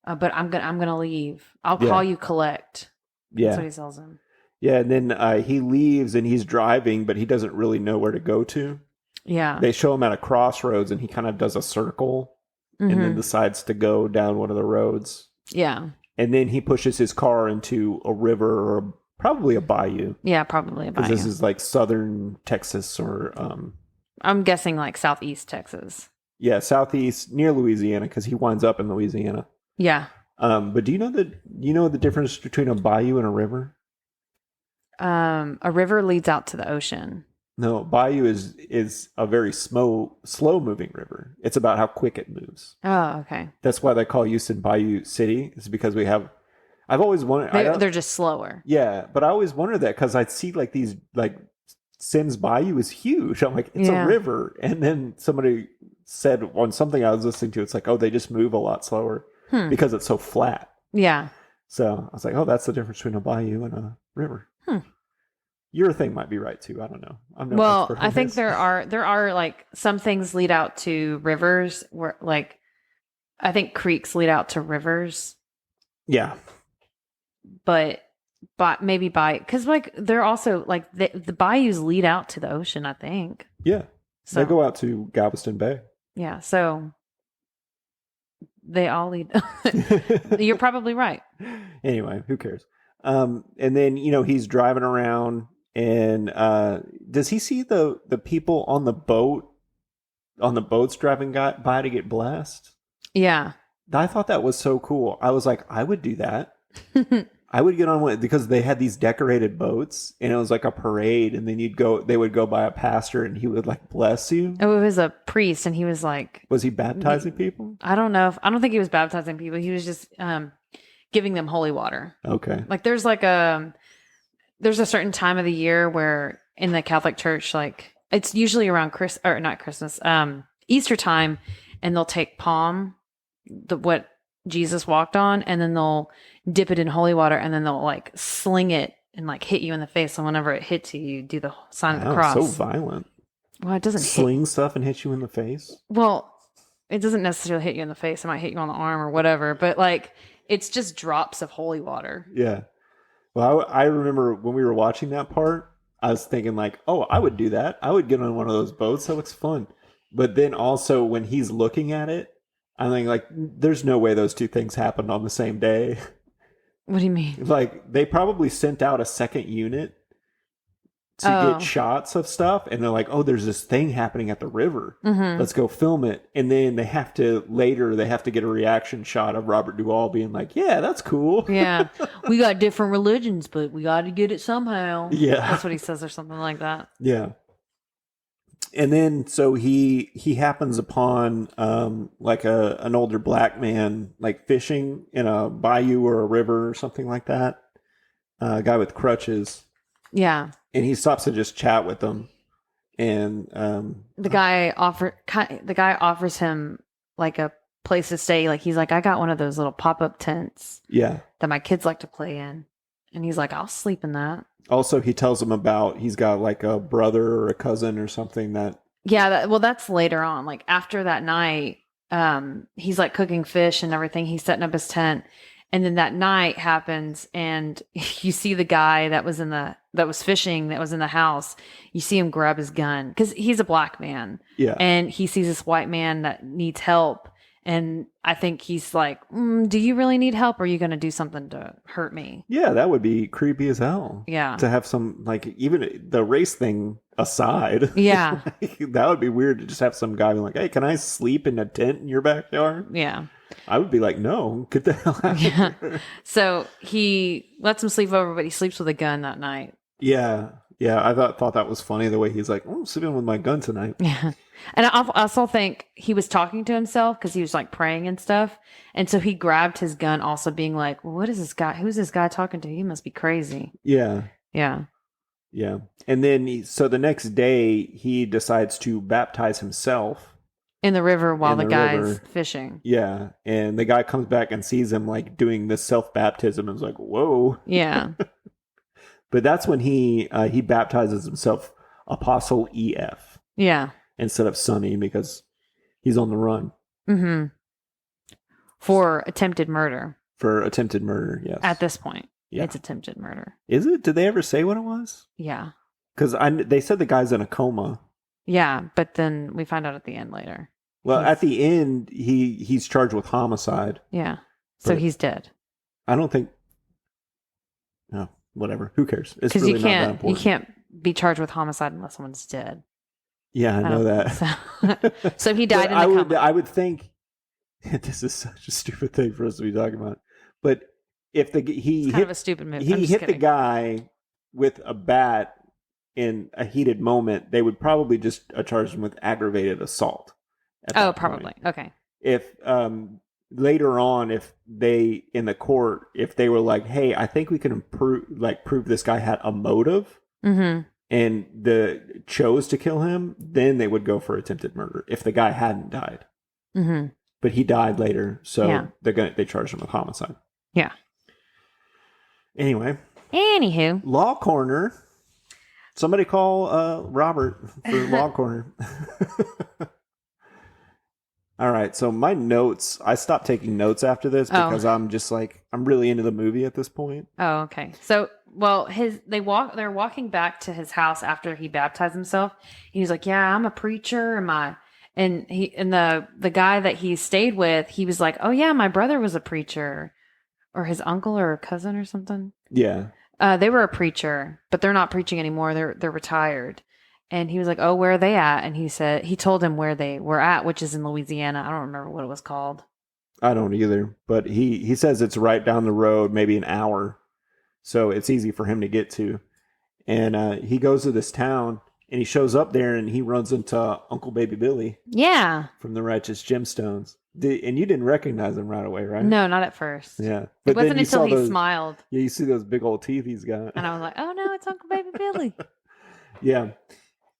But I'm gonna leave. I'll call you. Collect." That's what he tells him. Yeah, and then he leaves and he's driving, but he doesn't really know where to go to. Yeah, they show him at a crossroads, and he kind of does a circle. And then decides to go down one of the roads. Yeah. And then he pushes his car into a river or probably a bayou. Yeah, probably a bayou. Because this is like southern Texas or... I'm guessing like southeast Texas. Yeah, southeast near Louisiana because he winds up in Louisiana. Yeah. But do you know the difference between a bayou and a river? A river leads out to the ocean. No, bayou is a very slow moving river. It's about how quick it moves. Oh, okay. That's why they call Houston Bayou City. It's because I've always wondered. They're just slower. Yeah, but I always wondered that because I'd see like these like Sims Bayou is huge. I'm like, it's a river, and then somebody said on something I was listening to, it's like, oh, they just move a lot slower because it's so flat. Yeah. So I was like, oh, that's the difference between a bayou and a river. Your thing might be right too. I don't know. I'm no expert on I think this. there are like some things lead out to rivers where like I think creeks lead out to rivers. Yeah. But maybe because like they're also like the bayous lead out to the ocean, I think. Yeah. So they go out to Galveston Bay. Yeah. So they all lead. You're probably right. Anyway, who cares? And then, he's driving around. And does he see the people on the boats driving by to get blessed? Yeah. I thought that was so cool. I was like, I would do that. I would get on one because they had these decorated boats and it was like a parade. And then they would go by a pastor and he would like bless you. Oh, it was a priest and he was like, was he baptizing people? I don't know. I don't think he was baptizing people. He was just giving them holy water. Okay. Like there's there's a certain time of the year where in the Catholic Church, like it's usually around Easter time, and they'll take what Jesus walked on, and then they'll dip it in holy water, and then they'll like sling it and like hit you in the face. And whenever it hits you, you do the sign of the cross. So violent. Well, it doesn't sling stuff and hit you in the face. Well, it doesn't necessarily hit you in the face. It might hit you on the arm or whatever, but like it's just drops of holy water. Yeah. Well, I remember when we were watching that part, I was thinking like, oh, I would do that. I would get on one of those boats. That looks fun. But then also when he's looking at it, I'm thinking like, there's no way those two things happened on the same day. What do you mean? Like they probably sent out a second unit to get shots of stuff. And they're like, oh, there's this thing happening at the river. Mm-hmm. Let's go film it. And then they have to get a reaction shot of Robert Duvall being like, yeah, that's cool. Yeah. We got different religions, but we got to get it somehow. Yeah. That's what he says or something like that. Yeah. And then so he happens upon like an older black man like fishing in a bayou or a river or something like that. A guy with crutches. Yeah. And he stops to just chat with them. And the guy offers him like a place to stay. Like he's like, I got one of those little pop-up tents. Yeah. That my kids like to play in. And he's like, I'll sleep in that. Also, he tells him about he's got like a brother or a cousin or something that. Yeah, that's later on. Like after that night, he's like cooking fish and everything. He's setting up his tent, and then that night happens, and you see the guy that was fishing that was in the house. You see him grab his gun because he's a black man. Yeah, and he sees this white man that needs help. And I think he's like, do you really need help? Or are you going to do something to hurt me? Yeah, that would be creepy as hell. Yeah. To have some, like, even the race thing aside. Yeah. That would be weird to just have some guy be like, hey, can I sleep in a tent in your backyard? Yeah. I would be like, no, get the hell out of here. So he lets him sleep over, but he sleeps with a gun that night. Yeah. Yeah, I thought that was funny the way he's like, I'm sleeping with my gun tonight. Yeah. And I also think he was talking to himself because he was like praying and stuff. And so he grabbed his gun also being like, well, what is this guy? Who's this guy talking to? He must be crazy. Yeah. Yeah. Yeah. And then so the next day he decides to baptize himself in the river while in the the guy's river. fishing. Yeah, and the guy comes back and sees him like doing this self-baptism and is like, whoa. Yeah. But that's when he baptizes himself Apostle EF Yeah. instead of Sonny because he's on the run Mm-hmm. For attempted murder. for attempted murder. Yes. At this point, Yeah. it's attempted murder. Is it? Did they ever say what it was? Yeah. Because they said the guy's in a coma. Yeah, but then we find out at the end later. Well, at the end, he's charged with homicide. Yeah. So But- he's dead. I don't think. No, whatever. Who cares? It's Because really you not that can't important. be charged with homicide unless someone's dead. Yeah, I know that. So he died But in the coma. I would think this is such a stupid thing for us to be talking about. But if he It's kind of a stupid movie. I'm he just hit the kidding. guy with a bat in a heated moment, they would probably just charge him with aggravated assault. at Oh, that probably. point. Okay. If later on, if they in the court, if they were like, "Hey, I think we can prove this guy had a motive," Mm-hmm. and chose to kill him, then they would go for attempted murder. If the guy hadn't died, Mm-hmm. but he died later, so Yeah. they charged him with homicide. Yeah. Anyway, Anywho. Law Corner. Somebody call Robert for Law Corner. All right, so my notes, I stopped taking notes after this because I'm just like, I'm really into the movie at this point. Oh, okay. So, well, they're walking back to his house after he baptized himself. He's like, "Yeah, I'm a preacher." And the guy that he stayed with, he was like, "Oh yeah, my brother was a preacher, or his uncle or a cousin or something." Yeah. They were a preacher, but they're not preaching anymore. They're retired. And he was like, "Oh, where are they at?" And he told him where they were at, which is in Louisiana. I don't remember what it was called. I don't either, but he says it's right down the road, maybe an hour. So it's easy for him to get to. And he goes to this town and he shows up there and he runs into Uncle Baby Billy Yeah. from the Righteous Gemstones. And you didn't recognize him right away, right? No, not at first. Yeah. It But then wasn't you until saw he those, smiled. Yeah, you see those big old teeth he's got. And I was like, "Oh no, it's Uncle Baby Billy." Yeah.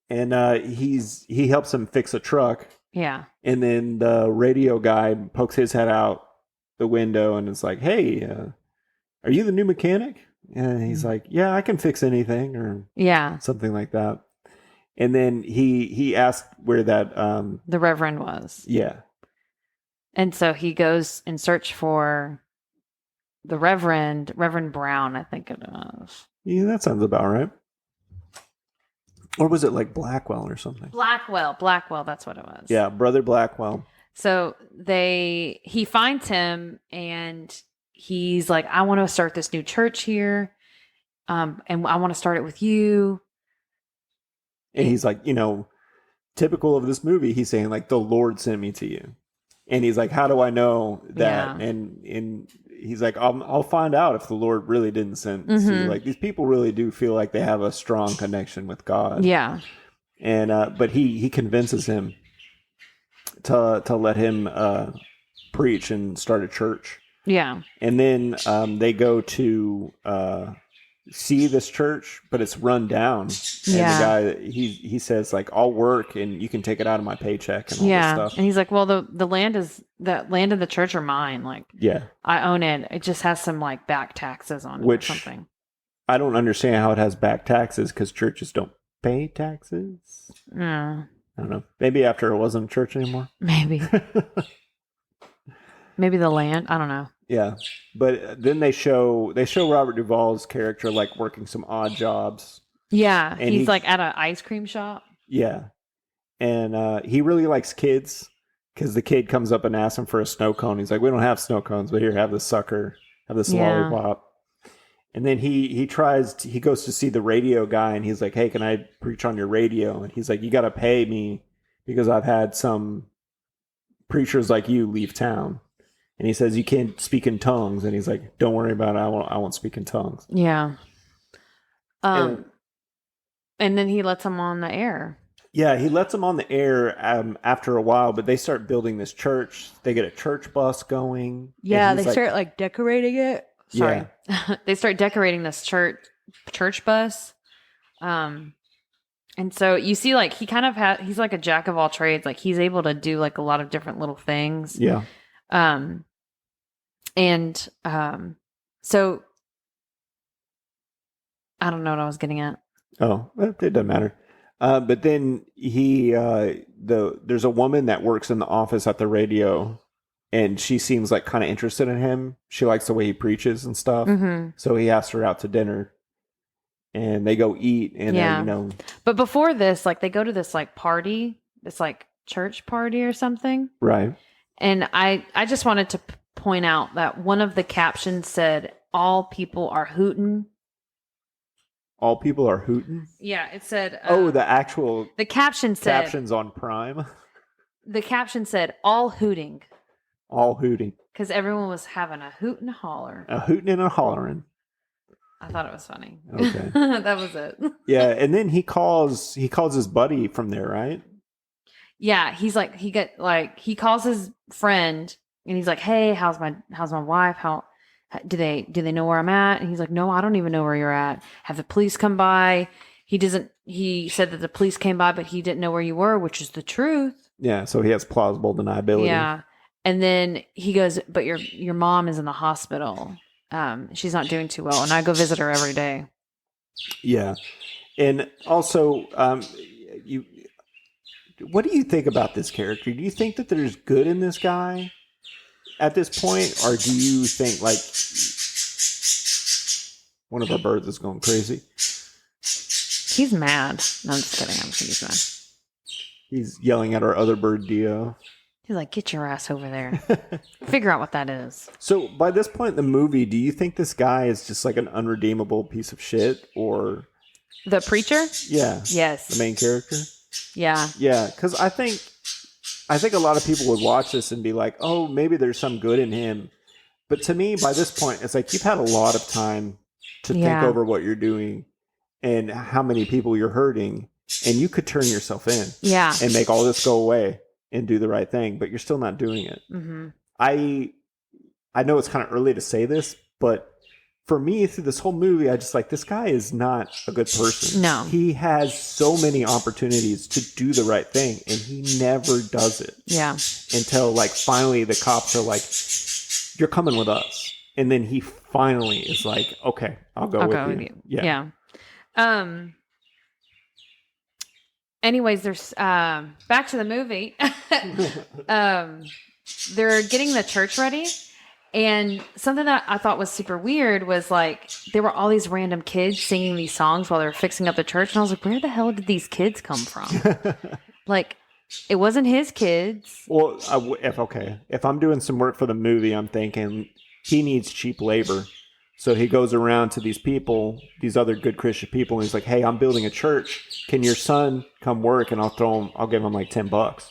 And he helps him fix a truck. Yeah. And then the radio guy pokes his head out the window and is like, "Hey, are you the new mechanic?" And he's like, "Yeah, I can fix anything," or Yeah. something like that. And then he asked where that The Reverend was. yeah. And so he goes in search for the Reverend Brown, I think it was. Yeah, that sounds about right. Or was it like Blackwell or something? Blackwell, that's what it was. Yeah, Brother Blackwell. So he finds him and he's like, "I want to start this new church here. And I want to start it with you." And he's like, typical of this movie, he's saying like, "The Lord sent me to you." And he's like, "How do I know that?" Yeah. And he's like, I'll find out if the Lord really didn't send to you. Mhm. Like, these people really do feel like they have a strong connection with God. Yeah. And but he convinces him to let him preach and start a church. Yeah. And then they go to see this church, but it's run down. And Yeah. the guy, he says like, "I'll work and you can take it out of my paycheck," and all Yeah. this stuff. And he's like, "Well, the land and the church are mine. Like, Yeah. I own it. It just has some like back taxes on it Which- or something." I don't understand how it has back taxes because churches don't pay taxes. Yeah. I don't know. Maybe after it wasn't a church anymore. Maybe. Maybe the land. I don't know. Yeah. But then they show Robert Duvall's character like working some odd jobs. Yeah. And He's he- like at an ice cream shop. Yeah. And he really likes kids because the kid comes up and asks him for a snow cone. He's like, "We don't have snow cones, but here, have this sucker, have this Yeah. lollipop." And then he goes to see the radio guy and he's like, "Hey, can I preach on your radio?" And he's like, "You got to pay me because I've had some preachers like you leave town." And he says, "You can't speak in tongues." And he's like, "Don't worry about it. I won't speak in tongues." Yeah. And- And then he lets him on the air. Yeah, he lets them on the air after a while, but they start building this church. They get a church bus going. Yeah, and they he's like- start like decorating it. Sorry. They start decorating this church bus. And so you see, like, he kind of he's like a jack of all trades. Like, he's able to do like a lot of different little things. Yeah. So I don't know what I was getting at. Oh, it doesn't matter. But then there's a woman that works in the office at the radio, and she seems like kind of interested in him. She likes the way he preaches and stuff. Mm-hmm. So he asked her out to dinner, and they go eat. And then, But before this, like, they go to this like party, this like church party or something. right. And I just wanted to point out that one of the captions said, "All people are hootin'." All people are hooting. Yeah, it said. The actual the caption said. captions on Prime. The caption said, "All hooting," All hooting. because everyone was having a hoot and a holler. A hooting and a hollering. I thought it was funny. Okay. That was it. Yeah, and then he calls his buddy from there, right? Yeah, he's like he calls his friend and he's like, "Hey, how's my wife? How do they know where I'm at?" And he's like, "No, I don't even know where you're at. Have the police come by?" He said that the police came by, but he didn't know where you were, which is the truth. Yeah, so he has plausible deniability. Yeah. And then he goes, "But your mom is in the hospital. She's not doing too well, and I go visit her every day." Yeah. And also, what do you think about this character? Do you think that there's good in this guy at this point? Or do you think, like, one of our birds is going crazy? He's mad. No, I'm just kidding. I'm kidding. He's mad. He's yelling at our other bird, Dio. He's like, "Get your ass over there. Figure out what that is." So by this point in the movie, do you think this guy is just like an unredeemable piece of shit? Or The preacher? yeah, Yes. the main character? Yeah. Yeah, because I think a lot of people would watch this and be like, "Oh, maybe there's some good in him." But to me, by this point, it's like you've had a lot of time to think Yeah. over what you're doing and how many people you're hurting, and you could turn yourself in Yeah. and make all this go away and do the right thing, but you're still not doing it. Mm-hmm. I know it's kind of early to say this, but for me, through this whole movie, I just like, this guy is not a good person. No. He has so many opportunities to do the right thing, and he never does it. Yeah. Until, like, finally the cops are like, "You're coming with us." And then he finally is like, "Okay, I'll go with you." Yeah. Anyways, there's back to the movie. They're getting the church ready. And something that I thought was super weird was, like, there were all these random kids singing these songs while they were fixing up the church. And I was like, where the hell did these kids come from? Like, it wasn't his kids. Well, if I'm doing some work for the movie, I'm thinking he needs cheap labor. So he goes around to these people, these other good Christian people, and he's like, "Hey, I'm building a church. Can your son come work? And I'll give him like $10."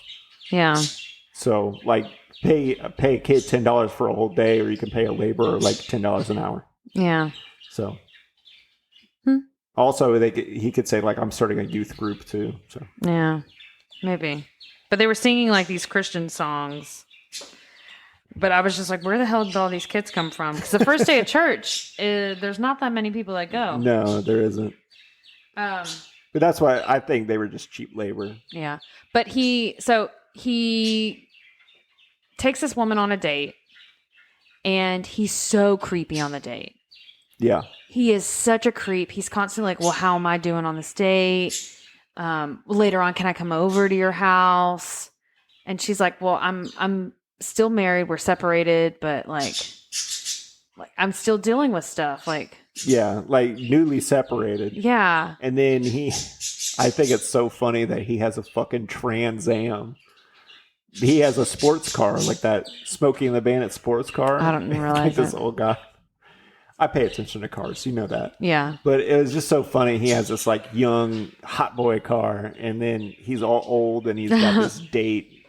Yeah. So, like, pay a kid $10 for a whole day, or you can pay a laborer like $10 an hour. Yeah. So, also he could say, like, "I'm starting a youth group too." So Yeah. Maybe. But they were singing like these Christian songs. But I was just like, where the hell did all these kids come from? Because the first day of church, there's not that many people that go. no, there isn't. But that's why I think they were just cheap labor. Yeah. But he takes this woman on a date, and he's so creepy on the date. Yeah. He is such a creep. He's constantly like, "Well, how am I doing on this date? Later on, can I come over to your house?" And she's like, "Well, I'm still married. We're separated, but like I'm still dealing with stuff." Like, Yeah, like newly separated. yeah. And then I think it's so funny that he has a fucking Trans Am. He has a sports car, like that Smokey and the Bandit sports car. I don't realize like this it. old guy. I pay attention to cars, you know that. Yeah. But it was just so funny. He has this like young hot boy car, and then he's all old, and he's got this date.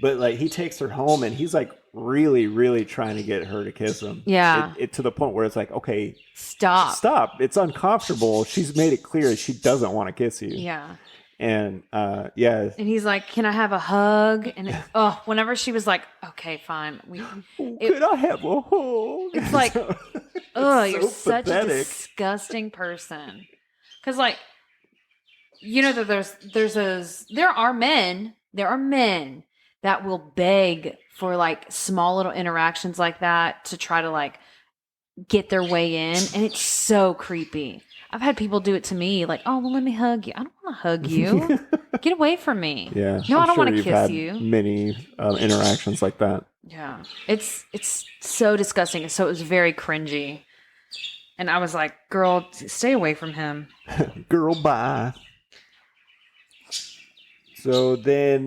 But like he takes her home, and he's like really, really trying to get her to kiss him. Yeah. It to the point where it's like, okay, Stop. It's uncomfortable. She's made it clear she doesn't want to kiss you. Yeah. And yeah. And he's like, "Can I have a hug?" And whenever she was like, "Okay, fine." Could I have a hug? It's like, so you're such a pathetic. disgusting person. Because, like, you know that there are men that will beg for like small little interactions like that to try to like get their way in, and it's so creepy. I've had people do it to me, like, "Oh, well, let me hug you." I don't want to hug you. Get away from me. Yeah. No, I'm I don't sure want to you've kiss had you. Many interactions like that. Yeah, it's so disgusting. So it was very cringy, and I was like, "Girl, stay away from him." Girl, bye. So then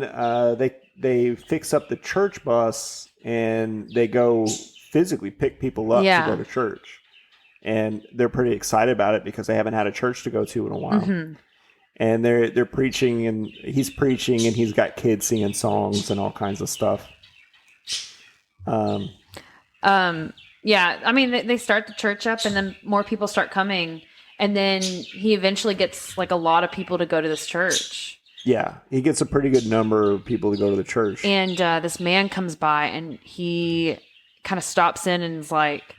they fix up the church bus and they go physically pick people up Yeah. to go to church. And they're pretty excited about it because they haven't had a church to go to in a while. Mm-hmm. And they're preaching, and he's preaching, and he's got kids singing songs and all kinds of stuff. Yeah, I mean, they start the church up, and then more people start coming, and then he eventually gets like a lot of people to go to this church. Yeah, he gets a pretty good number of people to go to the church. And this man comes by, and he kind of stops in and is like,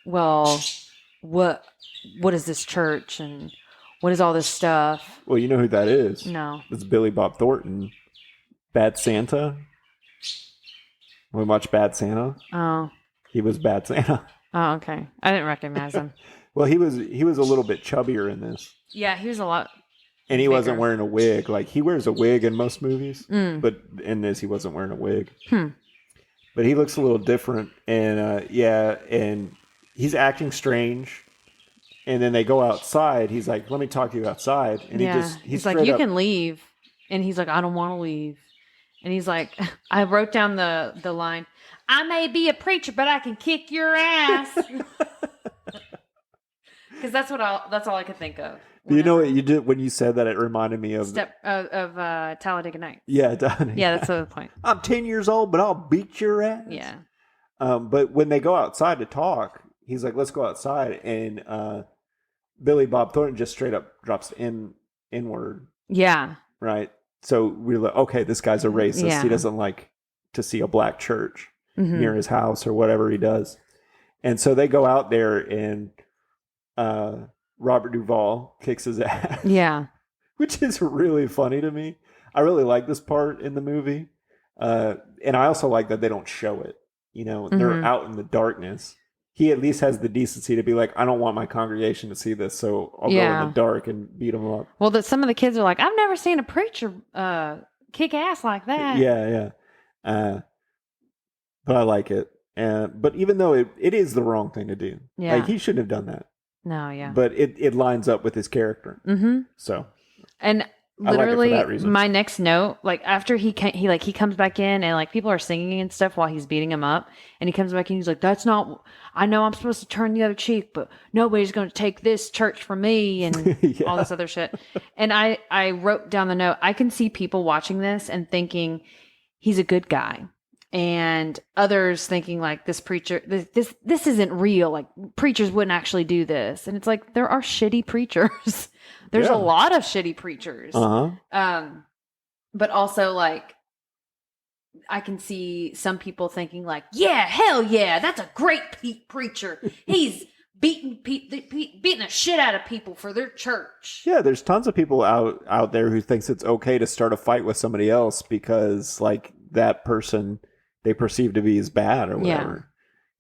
"Well, what is this church, and what is all this stuff?" Well, you know who that is? No. It's Billy Bob Thornton. Bad Santa. We watch Bad Santa. Oh. He was Bad Santa. Oh, okay. I didn't recognize him. Well, he was a little bit chubbier in this. Yeah, he was a lot. And he bigger. wasn't wearing a wig. Like, he wears a wig in most movies, but in this, he wasn't wearing a wig. But he looks a little different, and and he's acting strange. And then they go outside. He's like, "Let me talk to you outside." And he's like, "You can leave," and he's like, "I don't want to leave." And he's like, I wrote down the line, "I may be a preacher, but I can kick your ass." Because that's all I could think of. You know what you did when you said that? It reminded me of Talladega Nights. Yeah, Donnie. Yeah, that's the point. I'm 10 years old, but I'll beat your ass. Yeah. But when they go outside to talk, he's like, "Let's go outside," and Billy Bob Thornton just straight up drops inward. Yeah. Right. So we're like, okay, this guy's a racist. Yeah. He doesn't like to see a black church near his house or whatever he does. And so they go out there, and Robert Duvall kicks his ass. Yeah. Which is really funny to me. I really like this part in the movie. And I also like that they don't show it. You know, they're out in the darkness. He at least has the decency to be like, "I don't want my congregation to see this, so I'll go in the dark and beat them up." Well, some of the kids are like, "I've never seen a preacher kick ass like that." Yeah. But I like it. But even though it is the wrong thing to do, like, he shouldn't have done that. No, yeah. But it lines up with his character. Mm-hmm. So, and I literally, like it for that reason. My next note, like after he comes back in, and like people are singing and stuff while he's beating him up, and he comes back in, he's like, "That's not. I know I'm supposed to turn the other cheek, but nobody's going to take this church from me," and all this other shit. And I wrote down the note. I can see people watching this and thinking he's a good guy, and others thinking like, this preacher, this isn't real. Like, preachers wouldn't actually do this. And it's like, there are shitty preachers. There's a lot of shitty preachers. But also, like, I can see some people thinking like, "Yeah, hell yeah, that's a great preacher. He's beating the shit out of people for their church." Yeah, there's tons of people out there who thinks it's okay to start a fight with somebody else because, like, that person they perceive to be as bad or whatever.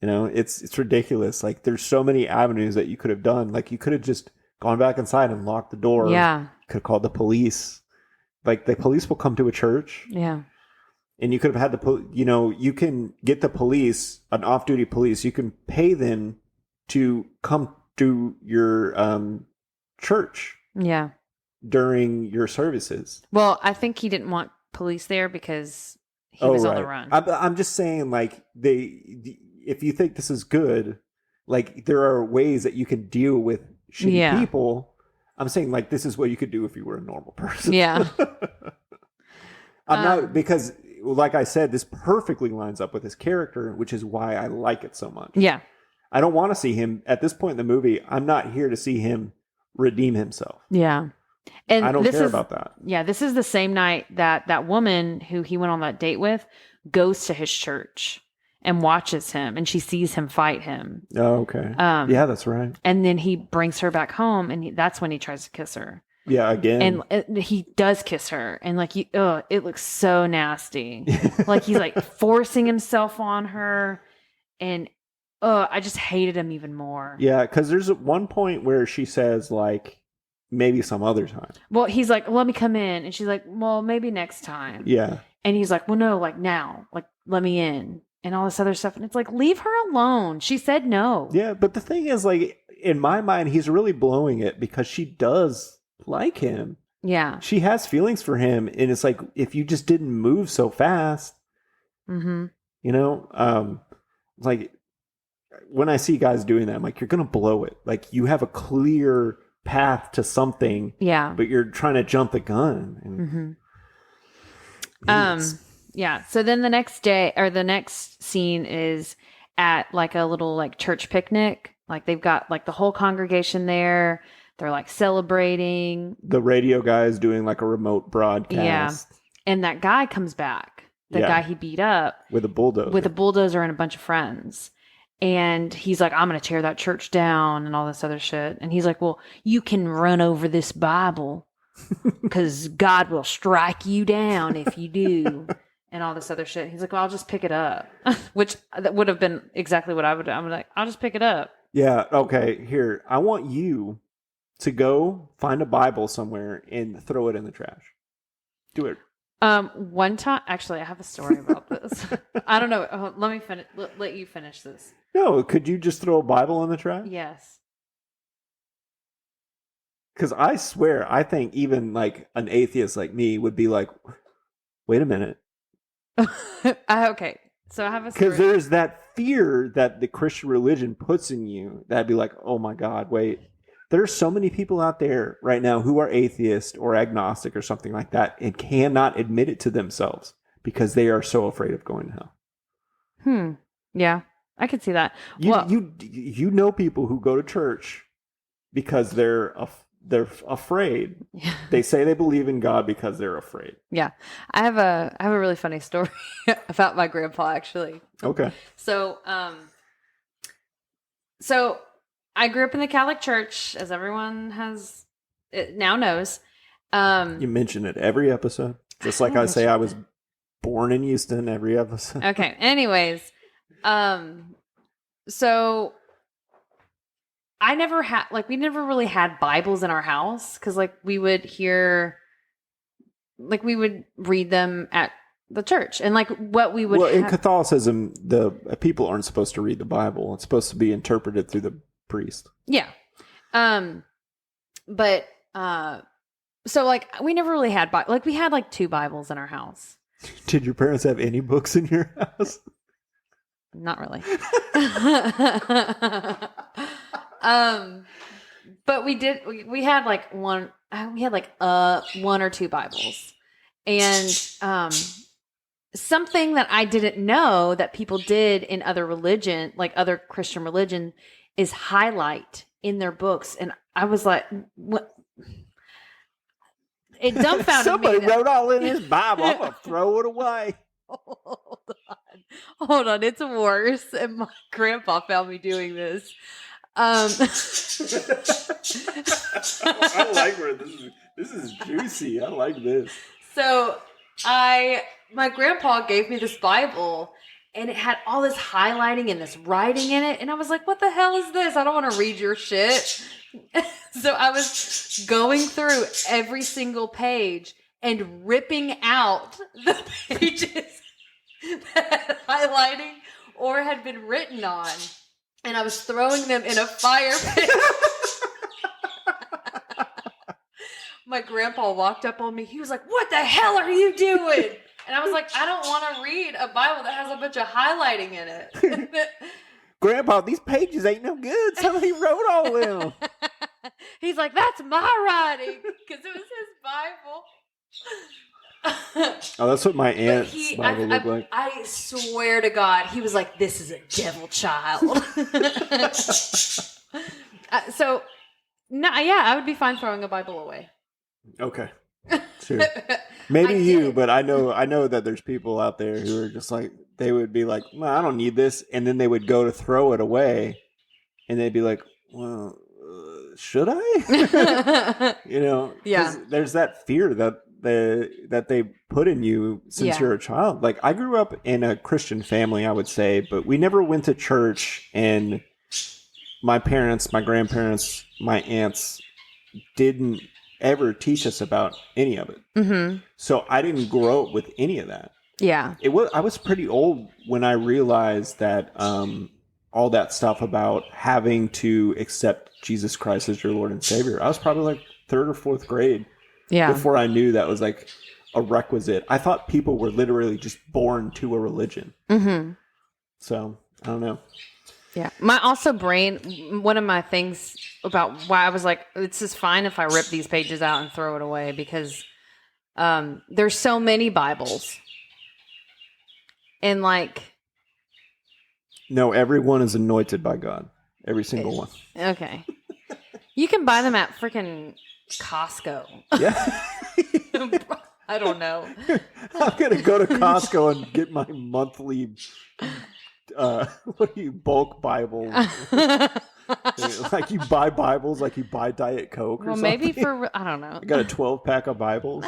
You know, it's ridiculous. Like, there's so many avenues that you could have done. Like, you could have just gone back inside and locked the door. Yeah. Could have called the police. Like, the police will come to a church. Yeah. And you could have had you can get the police, an off-duty police, you can pay them to come to your church. Yeah. During your services. Well, I think he didn't want police there because he was on the run. I'm just saying, like, if you think this is good, like, there are ways that you can deal with shitty people. I'm saying, like, this is what you could do if you were a normal person. Yeah. I'm not, because, like I said, this perfectly lines up with his character, which is why I like it so much. Yeah. I don't want to see him, at this point in the movie, I'm not here to see him redeem himself. Yeah. And I don't care about that. Yeah, this is the same night that woman who he went on that date with goes to his church and watches him, and she sees him fight him. Oh, okay. Yeah, that's right. And then he brings her back home, and that's when he tries to kiss her. Yeah, again. And he does kiss her, and like, it looks so nasty. Like he's like forcing himself on her, and I just hated him even more. Yeah, because there's one point where she says like, maybe some other time. Well, he's like, let me come in, and she's like, well, maybe next time. Yeah, and he's like, well, no, like now, like let me in, and all this other stuff, and it's like, leave her alone. She said no. yeah, but the thing is, like, in my mind, he's really blowing it because she does like him. Yeah, She has feelings for him, and it's like, if you just didn't move so fast, you know, like when I see guys doing that, I'm like, you're gonna blow it. Like you have a clear path to something, yeah, but you're trying to jump the gun. And yeah. So then the next day, or the next scene, is at like a little like church picnic. Like they've got like the whole congregation there. They're like celebrating. The radio guy is doing like a remote broadcast. Yeah. And that guy comes back. The guy he beat up. With a bulldozer. With a bulldozer and a bunch of friends. And he's like, I'm going to tear that church down and all this other shit. And he's like, well, you can run over this Bible because God will strike you down if you do. And all this other shit. He's like, well, I'll just pick it up. Which that would have been exactly what I would do. I'm like, I'll just pick it up. Yeah. Okay. Here, I want you to go find a Bible somewhere and throw it in the trash. Do it. One time, actually, I have a story about this. I don't know. Let me finish. Let you finish this. No, could you just throw a Bible in the trash? Yes. Because I swear, I think even like an atheist like me would be like, wait a minute. Okay. So I have a story. Because there's that fear that the Christian religion puts in you that'd be like, oh my God, wait. There are so many people out there right now who are atheist or agnostic or something like that and cannot admit it to themselves because they are so afraid of going to hell. Yeah, I could see that. You know people who go to church because they're afraid. Yeah. They say they believe in God because they're afraid. Yeah, I have a really funny story about my grandpa actually. Okay. So I grew up in the Catholic Church, as everyone now knows. You mention it every episode, just like I say I was born in Houston every episode. Okay. Anyways, so I never had we never really had Bibles in our house because we would read them at the church and what we would. Well, in Catholicism, the people aren't supposed to read the Bible. It's supposed to be interpreted through the priest. Yeah. But so we never really had we had 2 Bibles in our house. Did your parents have any books in your house? Not really. But we had one or 2 Bibles. And something that I didn't know that people did in other religion, other Christian religion, is highlight in their books. And I was like, what? It dumbfounded Somebody me. wrote all in his Bible. I'm going to throw it away. Hold on. It's worse. And my grandpa found me doing this. I like where this is juicy. I like this. So my grandpa gave me this Bible and it had all this highlighting and this writing in it. And I was like, what the hell is this? I don't want to read your shit. So I was going through every single page and ripping out the pages that had highlighting or had been written on. And I was throwing them in a fire pit. My grandpa walked up on me. He was like, what the hell are you doing? And I was like, I don't want to read a Bible that has a bunch of highlighting in it. Grandpa, these pages ain't no good. Somebody wrote all them. He's like, that's my writing. Because it was his Bible. Oh, that's what my aunt's Bible looked like. I swear to God, he was like, this is a devil child. So, no, yeah, I would be fine throwing a Bible away. Okay. Sure. Maybe you, but I know that there's people out there who are just like, they would be like, well, I don't need this. And then they would go to throw it away. And they'd be like, well, should I? You know, 'cause Yeah. there's that fear that they put in you since Yeah. you're a child. Like, I grew up in a Christian family, I would say, but we never went to church, and my parents, my grandparents, my aunts didn't ever teach us about any of it. Mm-hmm. So I didn't grow up with any of that. Yeah. I was pretty old when I realized that all that stuff about having to accept Jesus Christ as your Lord and Savior. I was probably like 3rd or 4th grade Yeah. before I knew that was like a requisite. I thought people were literally just born to a religion. Mm-hmm. So I don't know. Yeah. My also brain, one of my things about why I was like, it's just fine if I rip these pages out and throw it away, because there's so many Bibles. And like, No, everyone is anointed by God. Every single one. okay. You can buy them at freaking Costco. Yeah. I don't know. I'm going to go to Costco and get my monthly, bulk Bible. Like, you buy Bibles like you buy Diet Coke or Well, something. maybe for, I don't know. I got a 12-pack of Bibles.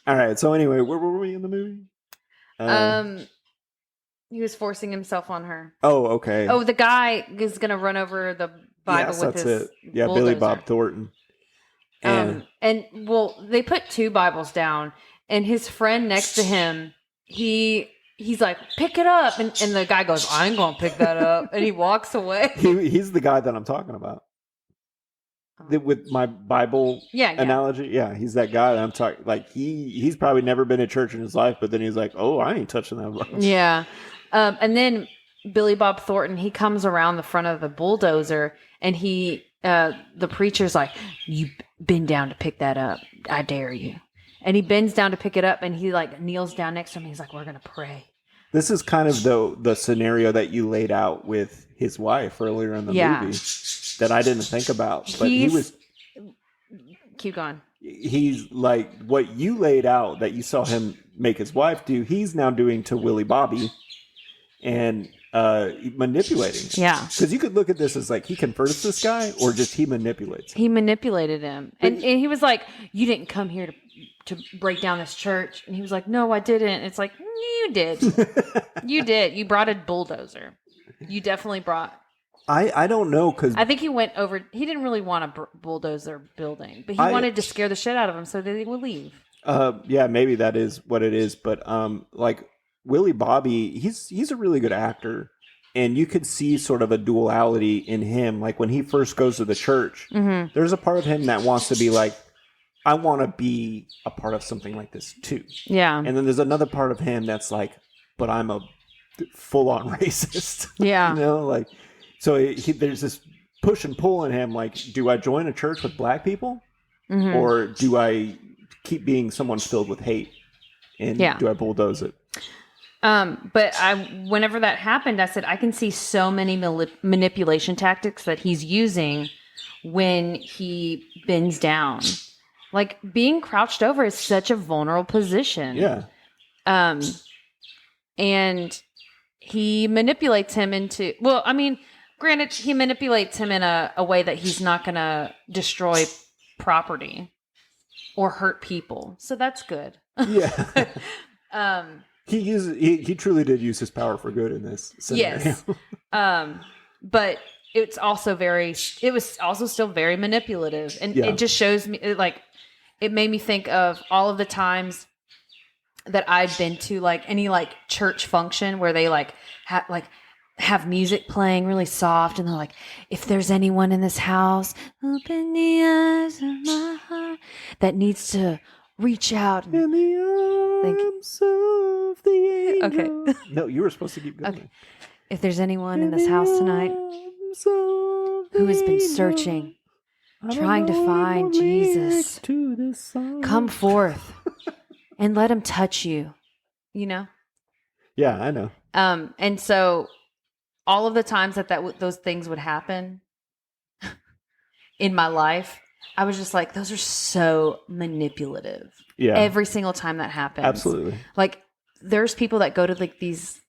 All right. So anyway, where were we in the movie? He was forcing himself on her. Oh, okay. Oh, the guy is going to run over the Bible yes, with that's his it. Yeah, Billy bulldozer. Bob Thornton. And They put 2 Bibles down, and his friend next to him, he's like, pick it up, and the guy goes, I ain't gonna pick that up, and he walks away. he's the guy that I'm talking about. With my Bible Yeah. analogy, yeah, he's that guy that I'm talking. Like, he's probably never been to church in his life, but then he's like, oh, I ain't touching that Bible. Yeah. And then Billy Bob Thornton, he comes around the front of the bulldozer, and the preacher's like, you bend down to pick that up. I dare you. And he bends down to pick it up, and he like kneels down next to him. He's like, we're going to pray. This is kind of the scenario that you laid out with his wife earlier in the movie that I didn't think about. But Keep going. He's like what you laid out that you saw him make his wife do, he's now doing to Willie Bobby and manipulating him. Yeah. Because you could look at this as like he converts this guy or just he manipulates him. He manipulated him. And he was like, you didn't come here to break down this church. And he was like, no, I didn't. It's like, you did. You did. You brought a bulldozer. You definitely brought. I don't know, because I think he went over. He didn't really want to bulldoze their building, but he wanted to scare the shit out of them so that they would leave. Yeah, maybe that is what it is. But like Willie Bobby, he's a really good actor, and you could see sort of a duality in him. Like when he first goes to the church, there's a part of him that wants to be like, I want to be a part of something like this too. Yeah. And then there's another part of him that's like, but I'm a full-on racist. Yeah. You know, like, so there's this push and pull in him. Like, do I join a church with black people, or do I keep being someone filled with hate? And do I bulldoze it? But whenever that happened, I said, I can see so many manipulation tactics that he's using when he bends down. Like being crouched over is such a vulnerable position. Yeah. And he manipulates him into, well, I mean, granted, he manipulates him in a way that he's not going to destroy property or hurt people. So that's good. Yeah. He truly did use his power for good in this scenario. Yes. But it was also still very manipulative. And it just shows me, it made me think of all of the times that I'd been to like any like church function where they have music playing really soft, and they're like, if there's anyone in this house, open the eyes of my heart, that needs to reach out in the arms of the angel. Okay. No, you were supposed to keep going. Okay. If there's anyone in this house tonight who has been searching, trying to find Jesus, come forth and let him touch you, you know? Yeah, I know. And so all of the times that those things would happen in my life, I was just like, those are so manipulative. Yeah. Every single time that happens. Absolutely. Like there's people that go to like these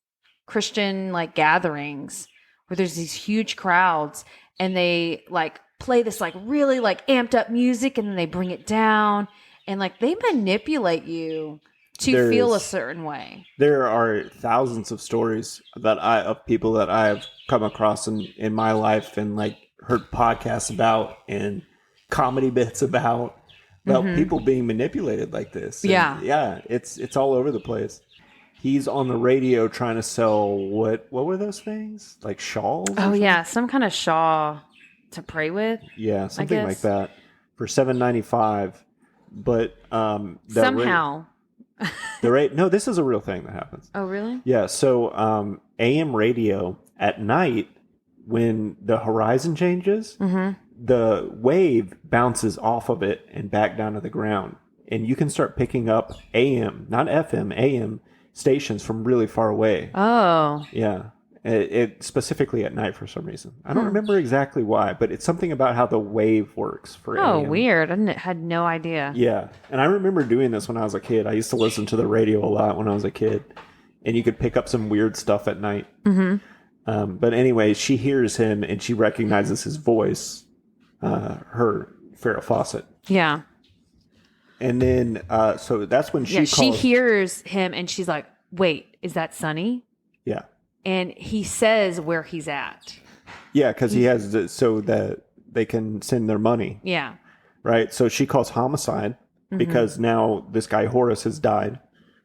Christian like gatherings where there's these huge crowds, and they like play this like really like amped up music, and then they bring it down, and like they manipulate you to feel a certain way. There are thousands of stories of people that I have come across in my life, and like heard podcasts about, and comedy bits about people being manipulated like this. And yeah, it's all over the place. He's on the radio trying to sell what were those things? Like shawls? Oh yeah, some kind of shawl to pray with. Yeah, something like that for $7.95. But somehow no, this is a real thing that happens. Oh really? Yeah, so AM radio at night, when the horizon changes, the wave bounces off of it and back down to the ground, and you can start picking up AM, not FM, AM stations from really far away. Oh. Yeah. It specifically at night for some reason. I don't remember exactly why, but it's something about how the wave works for AM. Weird. I had no idea. Yeah. And I remember doing this when I was a kid. I used to listen to the radio a lot when I was a kid, and you could pick up some weird stuff at night. But anyway, she hears him and she recognizes his voice, her Farrah Fawcett. Yeah. And then, so that's when she hears him and she's like, wait, is that Sonny? Yeah. And he says where he's at. Yeah, because he has, so that they can send their money. Yeah. Right? So she calls homicide because now this guy Horace has died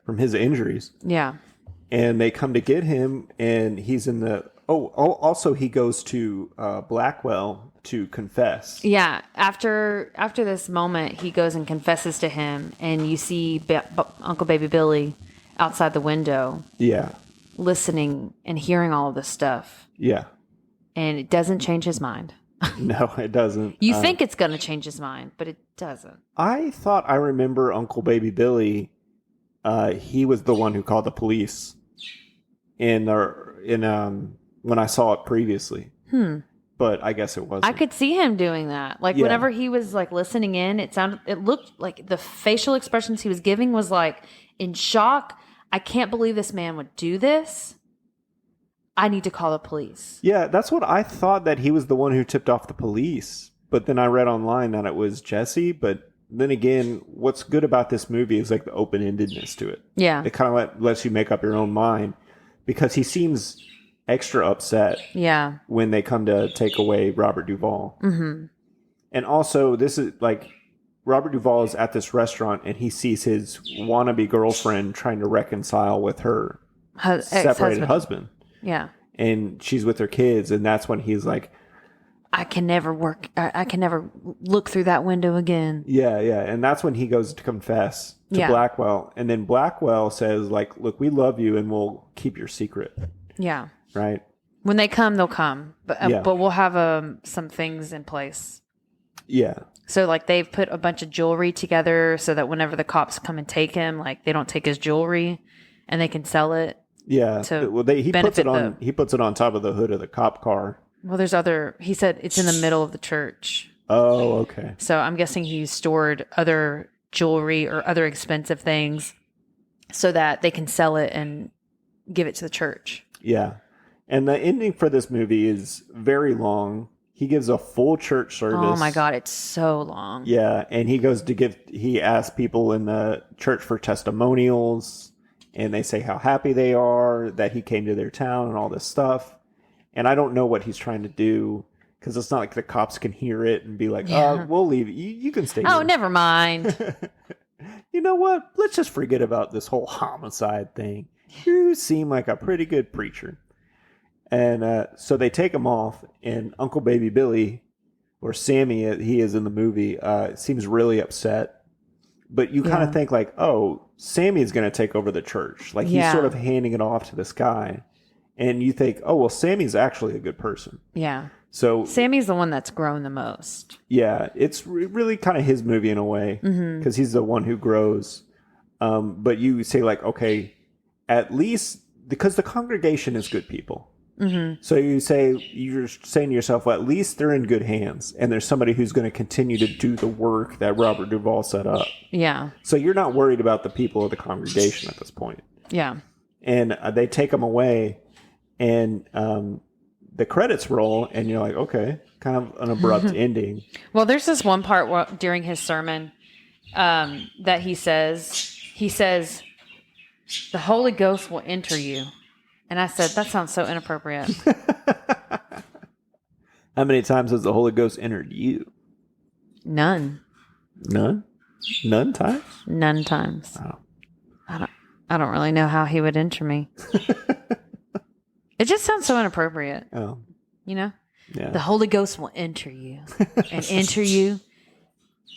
from his injuries. Yeah. And they come to get him, and he's in the, also he goes to Blackwell to confess. Yeah, after this moment, he goes and confesses to him, and you see Uncle Baby Billy outside the window. Yeah. Listening and hearing all of this stuff. Yeah. And it doesn't change his mind. No, it doesn't. You think it's going to change his mind, but it doesn't. I thought I remember Uncle Baby Billy, he was the one who called the police when I saw it previously. But I guess it wasn't. I could see him doing that. Like whenever he was like listening in, it looked like the facial expressions he was giving was like in shock. I can't believe this man would do this. I need to call the police. Yeah, that's what I thought, that he was the one who tipped off the police. But then I read online that it was Jesse. But then again, what's good about this movie is like the open-endedness to it. Yeah. It kind of lets you make up your own mind, because he seems extra upset. Yeah. When they come to take away Robert Duvall. Mm-hmm. And also, this is like, Robert Duvall is at this restaurant and he sees his wannabe girlfriend trying to reconcile with her separated husband. Yeah. And she's with her kids, and that's when he's like, I can never look through that window again. Yeah, yeah. And that's when he goes to confess to Blackwell. And then Blackwell says, like, look, we love you and we'll keep your secret. Yeah. Right? When they come, they'll come. But we'll have some things in place. Yeah. So, like, they've put a bunch of jewelry together so that whenever the cops come and take him, like, they don't take his jewelry and they can sell it. Yeah. He puts it on top of the hood of the cop car. Well, he said it's in the middle of the church. Oh, okay. So I'm guessing he stored other jewelry or other expensive things so that they can sell it and give it to the church. Yeah. And the ending for this movie is very long. He gives a full church service. Oh my God, it's so long. Yeah. And he asks people in the church for testimonials, and they say how happy they are that he came to their town and all this stuff. And I don't know what he's trying to do, because it's not like the cops can hear it and be like, we'll leave. You can stay here. Oh, never mind. You know what? Let's just forget about this whole homicide thing. You seem like a pretty good preacher. And so they take him off, and Uncle Baby Billy, or Sammy, he is in the movie, seems really upset. But you kind of think like, oh, Sammy is going to take over the church. Like he's sort of handing it off to this guy. And you think, oh, well, Sammy's actually a good person. Yeah. So Sammy's the one that's grown the most. Yeah. It's really kind of his movie in a way, because he's the one who grows. But you say like, okay, at least because the congregation is good people. Mm-hmm. So you're saying to yourself, well, at least they're in good hands, and there's somebody who's going to continue to do the work that Robert Duvall set up. Yeah. So you're not worried about the people of the congregation at this point. Yeah. And they take him away, and the credits roll, and you're like, okay, kind of an abrupt ending. Well, there's this one part during his sermon that he says, the Holy Ghost will enter you. And I said, that sounds so inappropriate. How many times has the Holy Ghost entered you? None. None? None times? None times. Oh. I don't really know how he would enter me. It just sounds so inappropriate. Oh. You know? Yeah. The Holy Ghost will enter you and enter you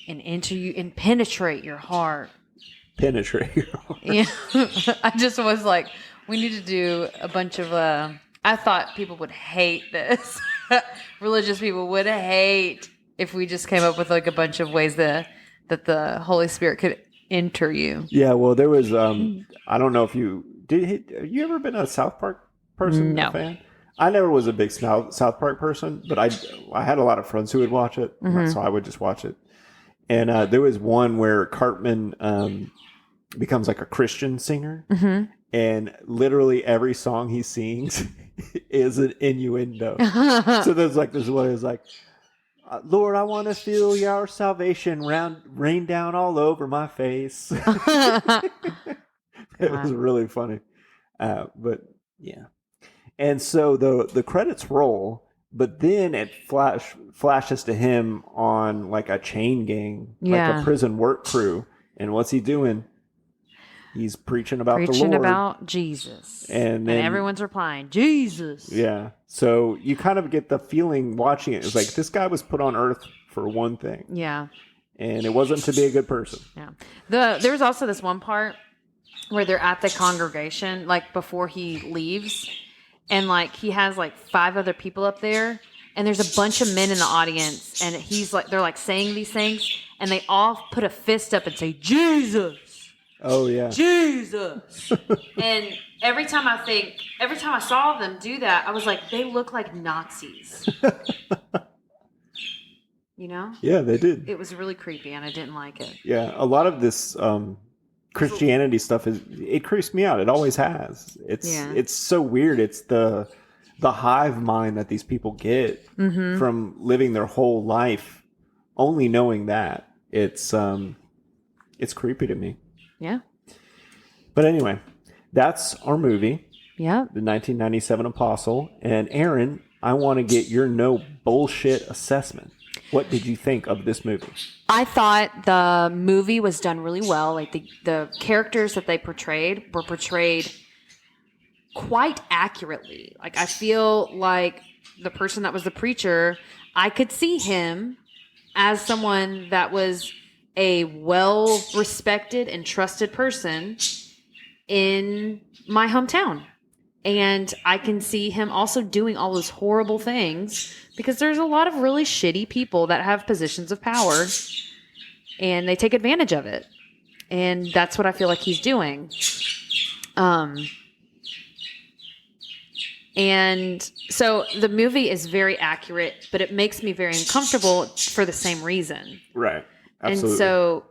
and enter you and penetrate your heart. Penetrate your heart. Yeah. I just was like, we need to do a bunch of, I thought people would hate this. Religious people would hate if we just came up with like a bunch of ways that the Holy Spirit could enter you. Yeah, well, there was, I don't know if you, have you ever been a South Park person? No. Fan? I never was a big South Park person, but I had a lot of friends who would watch it, so I would just watch it. And there was one where Cartman becomes like a Christian singer, and literally every song he sings is an innuendo. So there's like this one is like, Lord, I want to feel your salvation rain down all over my face. It was really funny. But yeah. And so the credits roll, but then it flashes to him on like a chain gang, like a prison work crew. And what's he doing? He's preaching about the Lord. About Jesus. And everyone's replying, Jesus. Yeah. So you kind of get the feeling watching it. It's like this guy was put on earth for one thing. Yeah. And it wasn't to be a good person. Yeah. There was also this one part where they're at the congregation, like before he leaves. And like he has like 5 other people up there. And there's a bunch of men in the audience. And he's like, they're like saying these things. And they all put a fist up and say, Jesus. Oh, yeah. Jesus. And every time I saw them do that, I was like, they look like Nazis. You know? Yeah, they did. It was really creepy and I didn't like it. Yeah, a lot of this Christianity stuff it creeps me out. It always has. It's so weird. It's the hive mind that these people get from living their whole life only knowing that. It's creepy to me. Yeah. But anyway, that's our movie. Yeah. The 1997 Apostle. And Aaron, I want to get your no bullshit assessment. What did you think of this movie? I thought the movie was done really well. Like the characters that they portrayed were portrayed quite accurately. Like I feel like the person that was the preacher, I could see him as someone that was a well-respected and trusted person in my hometown. And I can see him also doing all those horrible things because there's a lot of really shitty people that have positions of power and they take advantage of it. And that's what I feel like he's doing. And so the movie is very accurate, but it makes me very uncomfortable for the same reason. Right. Absolutely. And so,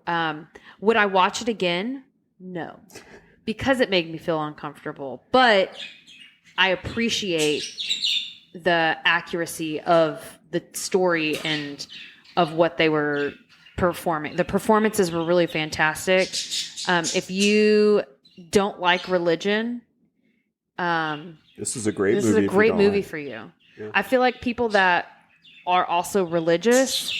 would I watch it again? No, because it made me feel uncomfortable. But I appreciate the accuracy of the story and of what they were performing. The performances were really fantastic. If you don't like religion, this is a great movie. This is a great movie like. For you. Yeah. I feel like people that are also religious,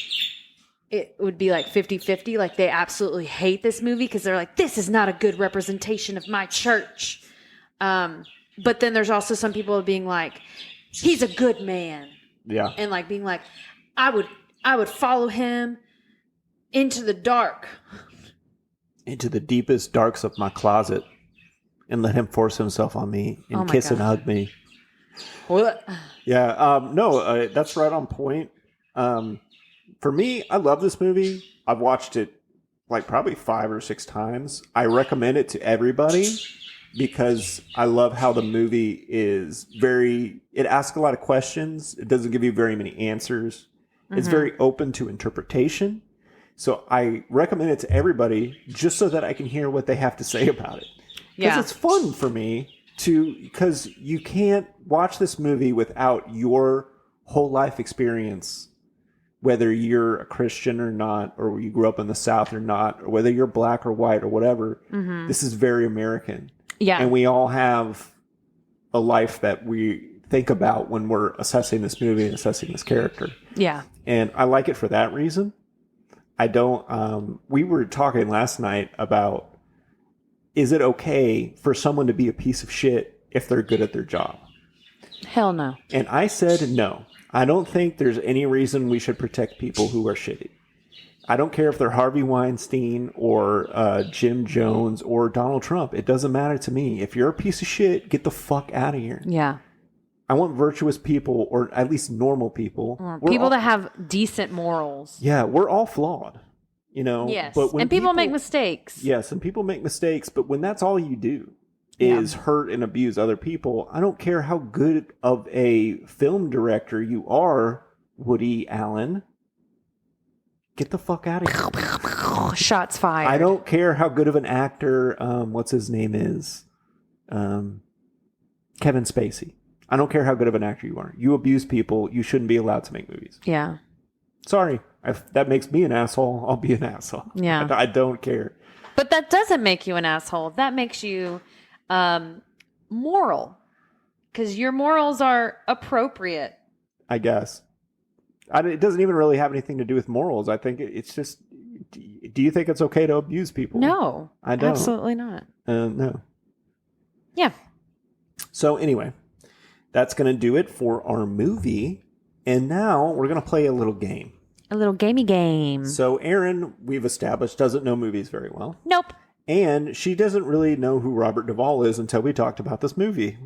it would be like 50-50. Like they absolutely hate this movie because they're like, this is not a good representation of my church. But then there's also some people being like, he's a good man. Yeah. And like being like, I would follow him into the dark. Into the deepest darks of my closet and let him force himself on me and kiss and hug me. What? Yeah. No, that's right on point. For me, I love this movie. I've watched it like probably 5 or 6 times. I recommend it to everybody because I love how the movie is it asks a lot of questions. It doesn't give you very many answers. It's very open to interpretation. So I recommend it to everybody just so that I can hear what they have to say about it. Because it's fun for me because you can't watch this movie without your whole life experience, whether you're a Christian or not, or you grew up in the South or not, or whether you're black or white or whatever. This is very American. Yeah. And we all have a life that we think about when we're assessing this movie and assessing this character. Yeah. And I like it for that reason. I don't, we were talking last night about, is it okay for someone to be a piece of shit if they're good at their job? Hell no. And I said no. I don't think there's any reason we should protect people who are shitty. I don't care if they're Harvey Weinstein or Jim Jones or Donald Trump. It doesn't matter to me. If you're a piece of shit, get the fuck out of here. Yeah. I want virtuous people, or at least normal people. People that have decent morals. Yeah, we're all flawed, you know. Yes. But when and people make mistakes. Yes, and people make mistakes. But when that's all you do is hurt and abuse other people, I don't care how good of a film director you are, Woody Allen. Get the fuck out of here. Shots fired. I don't care how good of an actor, what's his name is, Kevin Spacey. I don't care how good of an actor you are. You abuse people. You shouldn't be allowed to make movies. Yeah. Sorry. If that makes me an asshole, I'll be an asshole. Yeah. I don't care. But that doesn't make you an asshole. That makes you moral. Because your morals are appropriate. I guess. It doesn't even really have anything to do with morals. I think it's just, do you think it's okay to abuse people? No. I don't. Absolutely not. No. Yeah. So anyway, that's going to do it for our movie. And now we're going to play a little game. A little gamey game. So Erin, we've established, doesn't know movies very well. Nope. And she doesn't really know who Robert Duvall is until we talked about this movie.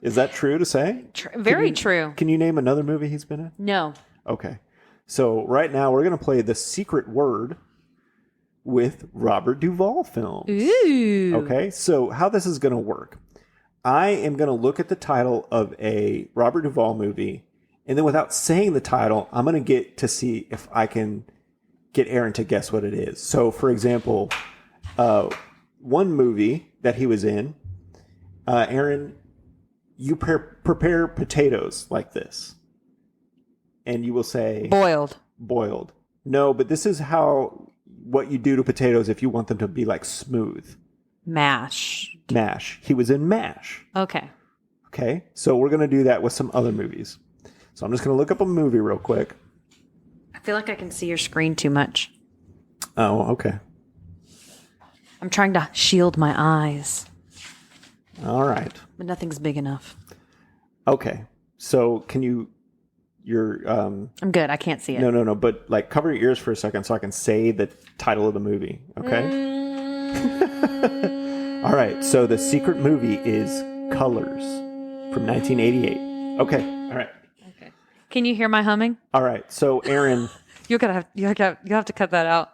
Is that true to say? Very true. Can you name another movie he's been in? No. Okay. So right now we're going to play The Secret Word with Robert Duvall films. Ooh. Okay. So how this is going to work. I am going to look at the title of a Robert Duvall movie, and then without saying the title, I'm going to get to see if I can get Erin to guess what it is. So for example, one movie that he was in, Erin, you prepare potatoes like this. And you will say... Boiled. Boiled. No, but this is what you do to potatoes if you want them to be like smooth. MASH. MASH. He was in MASH. Okay. Okay. So we're going to do that with some other movies. So I'm just going to look up a movie real quick. I feel like I can see your screen too much. Oh, okay. I'm trying to shield my eyes. All right. But nothing's big enough. Okay. So you're I'm good. I can't see it. No. But like cover your ears for a second so I can say the title of the movie. Okay. All right. So the secret movie is Colors from 1988. Okay. All right. Okay. Can you hear my humming? All right. So Erin, You have to cut that out.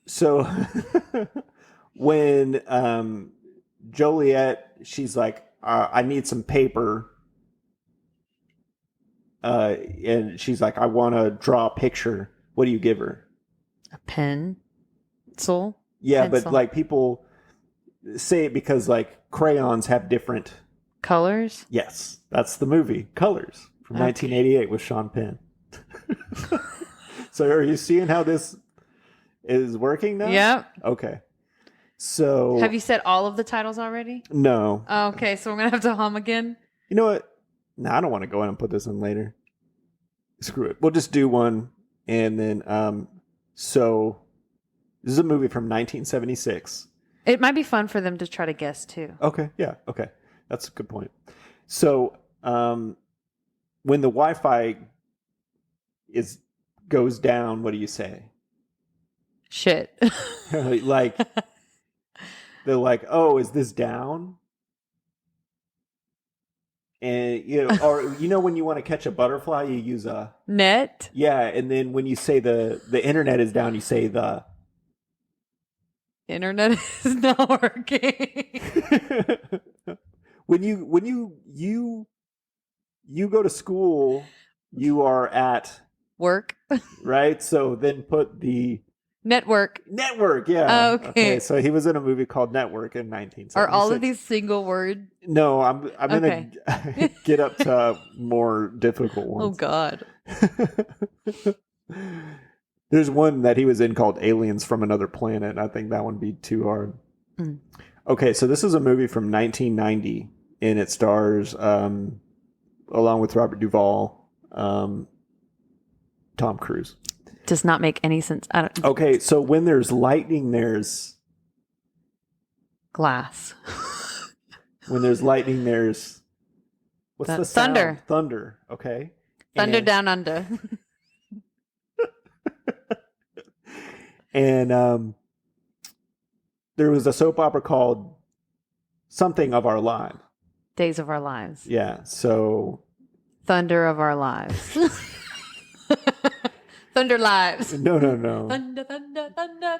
so when Joliet, she's like, I need some paper. And she's like, I want to draw a picture. What do you give her? A pencil? Yeah, Pencil. but like people say it because like crayons have different... Colors? Yes, that's the movie, Colors, from 1988 with Sean Penn. So are you seeing how this is working now? Yep. Okay. So... Have you said all of the titles already? No. Oh, okay, so we're going to have to hum again? You know what? No, I don't want to go in and put this in later. Screw it. We'll just do one. And then, so this is a movie from 1976. It might be fun for them to try to guess, too. Okay. Yeah. Okay. That's a good point. So, when the Wi-Fi goes down, what do you say? Shit. Like, they're like, oh, is this down? And, or, when you want to catch a butterfly, you use a... Net? Yeah, and then when you say the internet is down, you say the... Internet is not working. When you go to school, you are at... Work? Right? So then put the Network. Network, yeah. Okay. So he was in a movie called Network in 1976. Are all of these single word? No, I'm gonna get up to more difficult Oh ones. God. There's one that he was in called Aliens from Another Planet. I think that one would be too hard. Mm. Okay, so this is a movie from 1990, and it stars, along with Robert Duvall, Tom Cruise. Does not make any sense. I don't. Okay, so when there's lightning, there's Glass. when there's lightning, there's what's the sound? Thunder. Thunder. Okay. Thunder And- down under. And there was a soap opera called Something of Our Lives. Days of Our Lives. Yeah. So Thunder of Our Lives. Thunder Lives. no. Thunder, thunder, thunder, thunder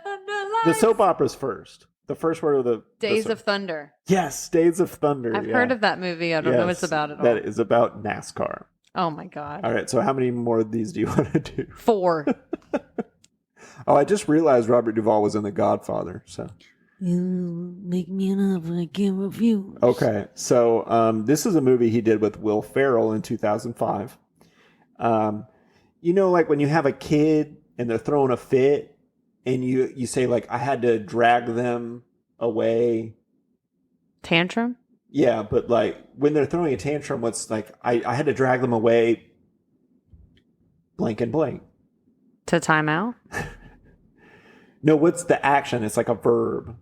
The lives. soap opera's first. The first word of the Days of Thunder. Yes, Days of Thunder. I've heard of that movie. I don't know what it's about at all. That is about NASCAR. Oh my God. All right. So how many more of these do you want to do? 4. Oh, I just realized Robert Duvall was in The Godfather. So You make me an offer I can't refuse. okay. So this is a movie he did with Will Ferrell in 2005. You know, like when you have a kid and they're throwing a fit, and you say like, I had to drag them away. Tantrum? Yeah, but like when they're throwing a tantrum, what's like I had to drag them away. Blank and blank. To time out? No, what's the action? It's like a verb.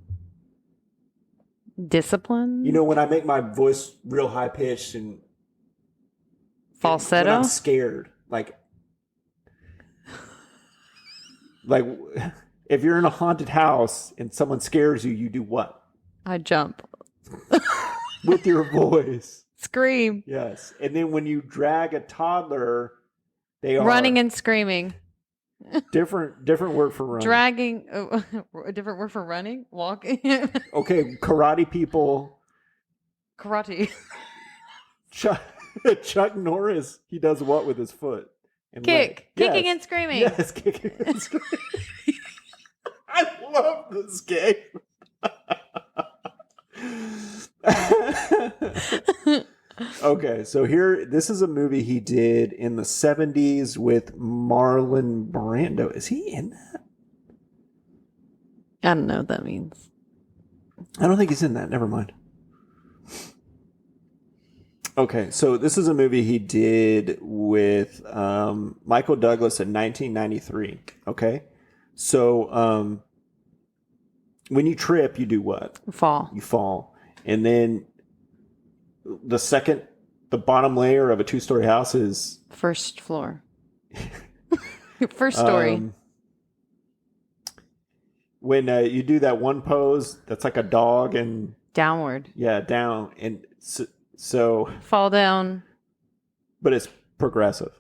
Discipline? You know, when I make my voice real high pitched and Falsetto? when I'm scared, like if you're in a haunted house and someone scares you, you do what? I jump. With your voice. Scream. Yes. And then when you drag a toddler, they are Running and screaming. different word for running. Dragging. A different word for running? Walking? Okay, karate people. Karate. Chuck Norris, he does what with his foot? And Kick. leg? Kicking Yes. and screaming. Yes, kicking and screaming. I love this game. Okay, so this is a movie he did in the 70s with Marlon Brando. Is he in that? I don't know what that means. I don't think he's in that. Never mind. Okay, so this is a movie he did with Michael Douglas in 1993. Okay, so when you trip, you do what? Fall. You fall, and then the bottom layer of a 2-story house is First floor. First story. When you do that one pose that's like a dog and Downward. yeah, down and so Fall down. but it's progressive.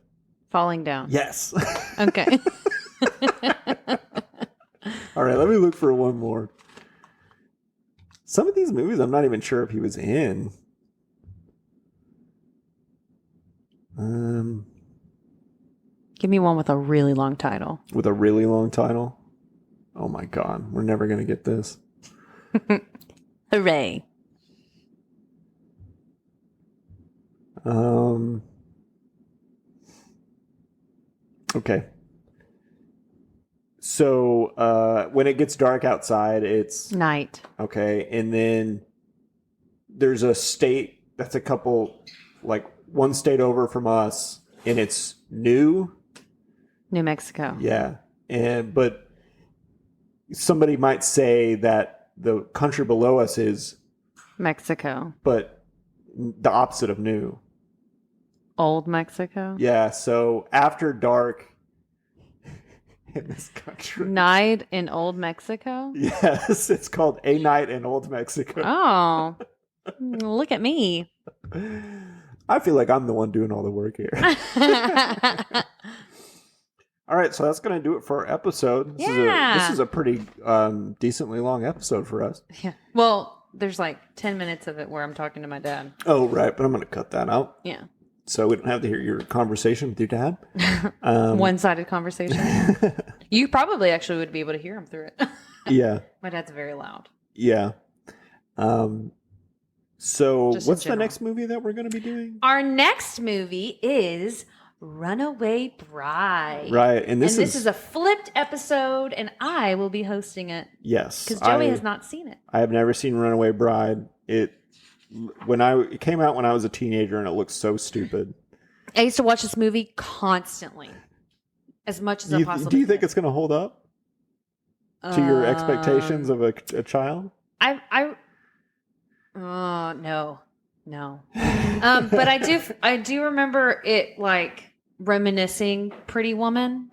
Falling down. Yes. Okay. All right, let me look for one more. Some of these movies I'm not even sure if he was in. Give me one with a really long title. With a really long title. Oh my God, we're never gonna get this. Hooray. Okay. So when it gets dark outside, it's Night. okay, and then there's a state that's a couple, like one state over from us, and it's New Mexico. Yeah, but somebody might say that the country below us is Mexico. but the opposite of new. Old Mexico. Yeah, so after dark in this country. Night in Old Mexico. Yes, it's called A Night in Old Mexico. Oh, look at me. I feel like I'm the one doing all the work here. All right, so that's going to do it for our episode. This is a pretty decently long episode for us. Yeah. Well, there's like 10 minutes of it where I'm talking to my dad. Oh, right, but I'm going to cut that out. Yeah. So we don't have to hear your conversation with your dad. One-sided conversation. You probably actually would be able to hear him through it. Yeah. My dad's very loud. Yeah. So Just in what's the general. next movie that we're going to be doing? Our next movie is Runaway Bride. Right. And this is a flipped episode, and I will be hosting it yes. because Joey has not seen it. I have never seen Runaway Bride. It came out when I was a teenager, and it looked so stupid. I used to watch this movie constantly, as much as I possibly Do you think could. it's going to hold up to your expectations of a child? No. But I do remember it like reminiscing Pretty Woman.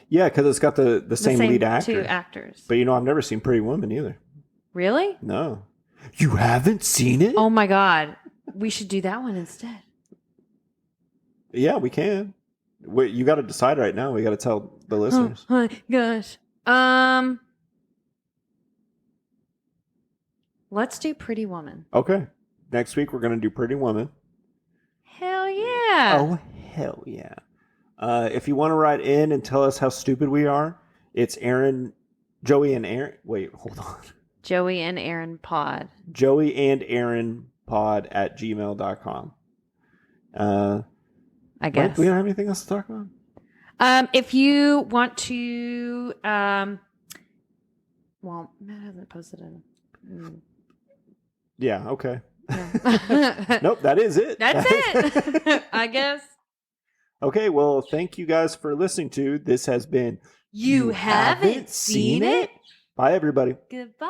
Yeah, because it's got the same lead actor. Two actors. But I've never seen Pretty Woman either. Really? No. You haven't seen it? Oh my God. We should do that one instead. Yeah, we can. You got to decide right now. We got to tell the listeners. Oh my gosh. Let's do Pretty Woman. Okay. Next week, we're going to do Pretty Woman. Hell yeah. Oh, hell yeah. If you want to write in and tell us how stupid we are, it's Joey and Aaron. Wait, hold on. Joey and Aaron Pod. joeyanderinpod@gmail.com. I guess. We don't have anything else to talk about? If you want to, well, Matt hasn't posted it. Yeah, okay. Yeah. Nope, that is it. That's it. I guess. Okay, well, thank you guys for listening to. This has been You haven't seen it? Bye, everybody. Goodbye.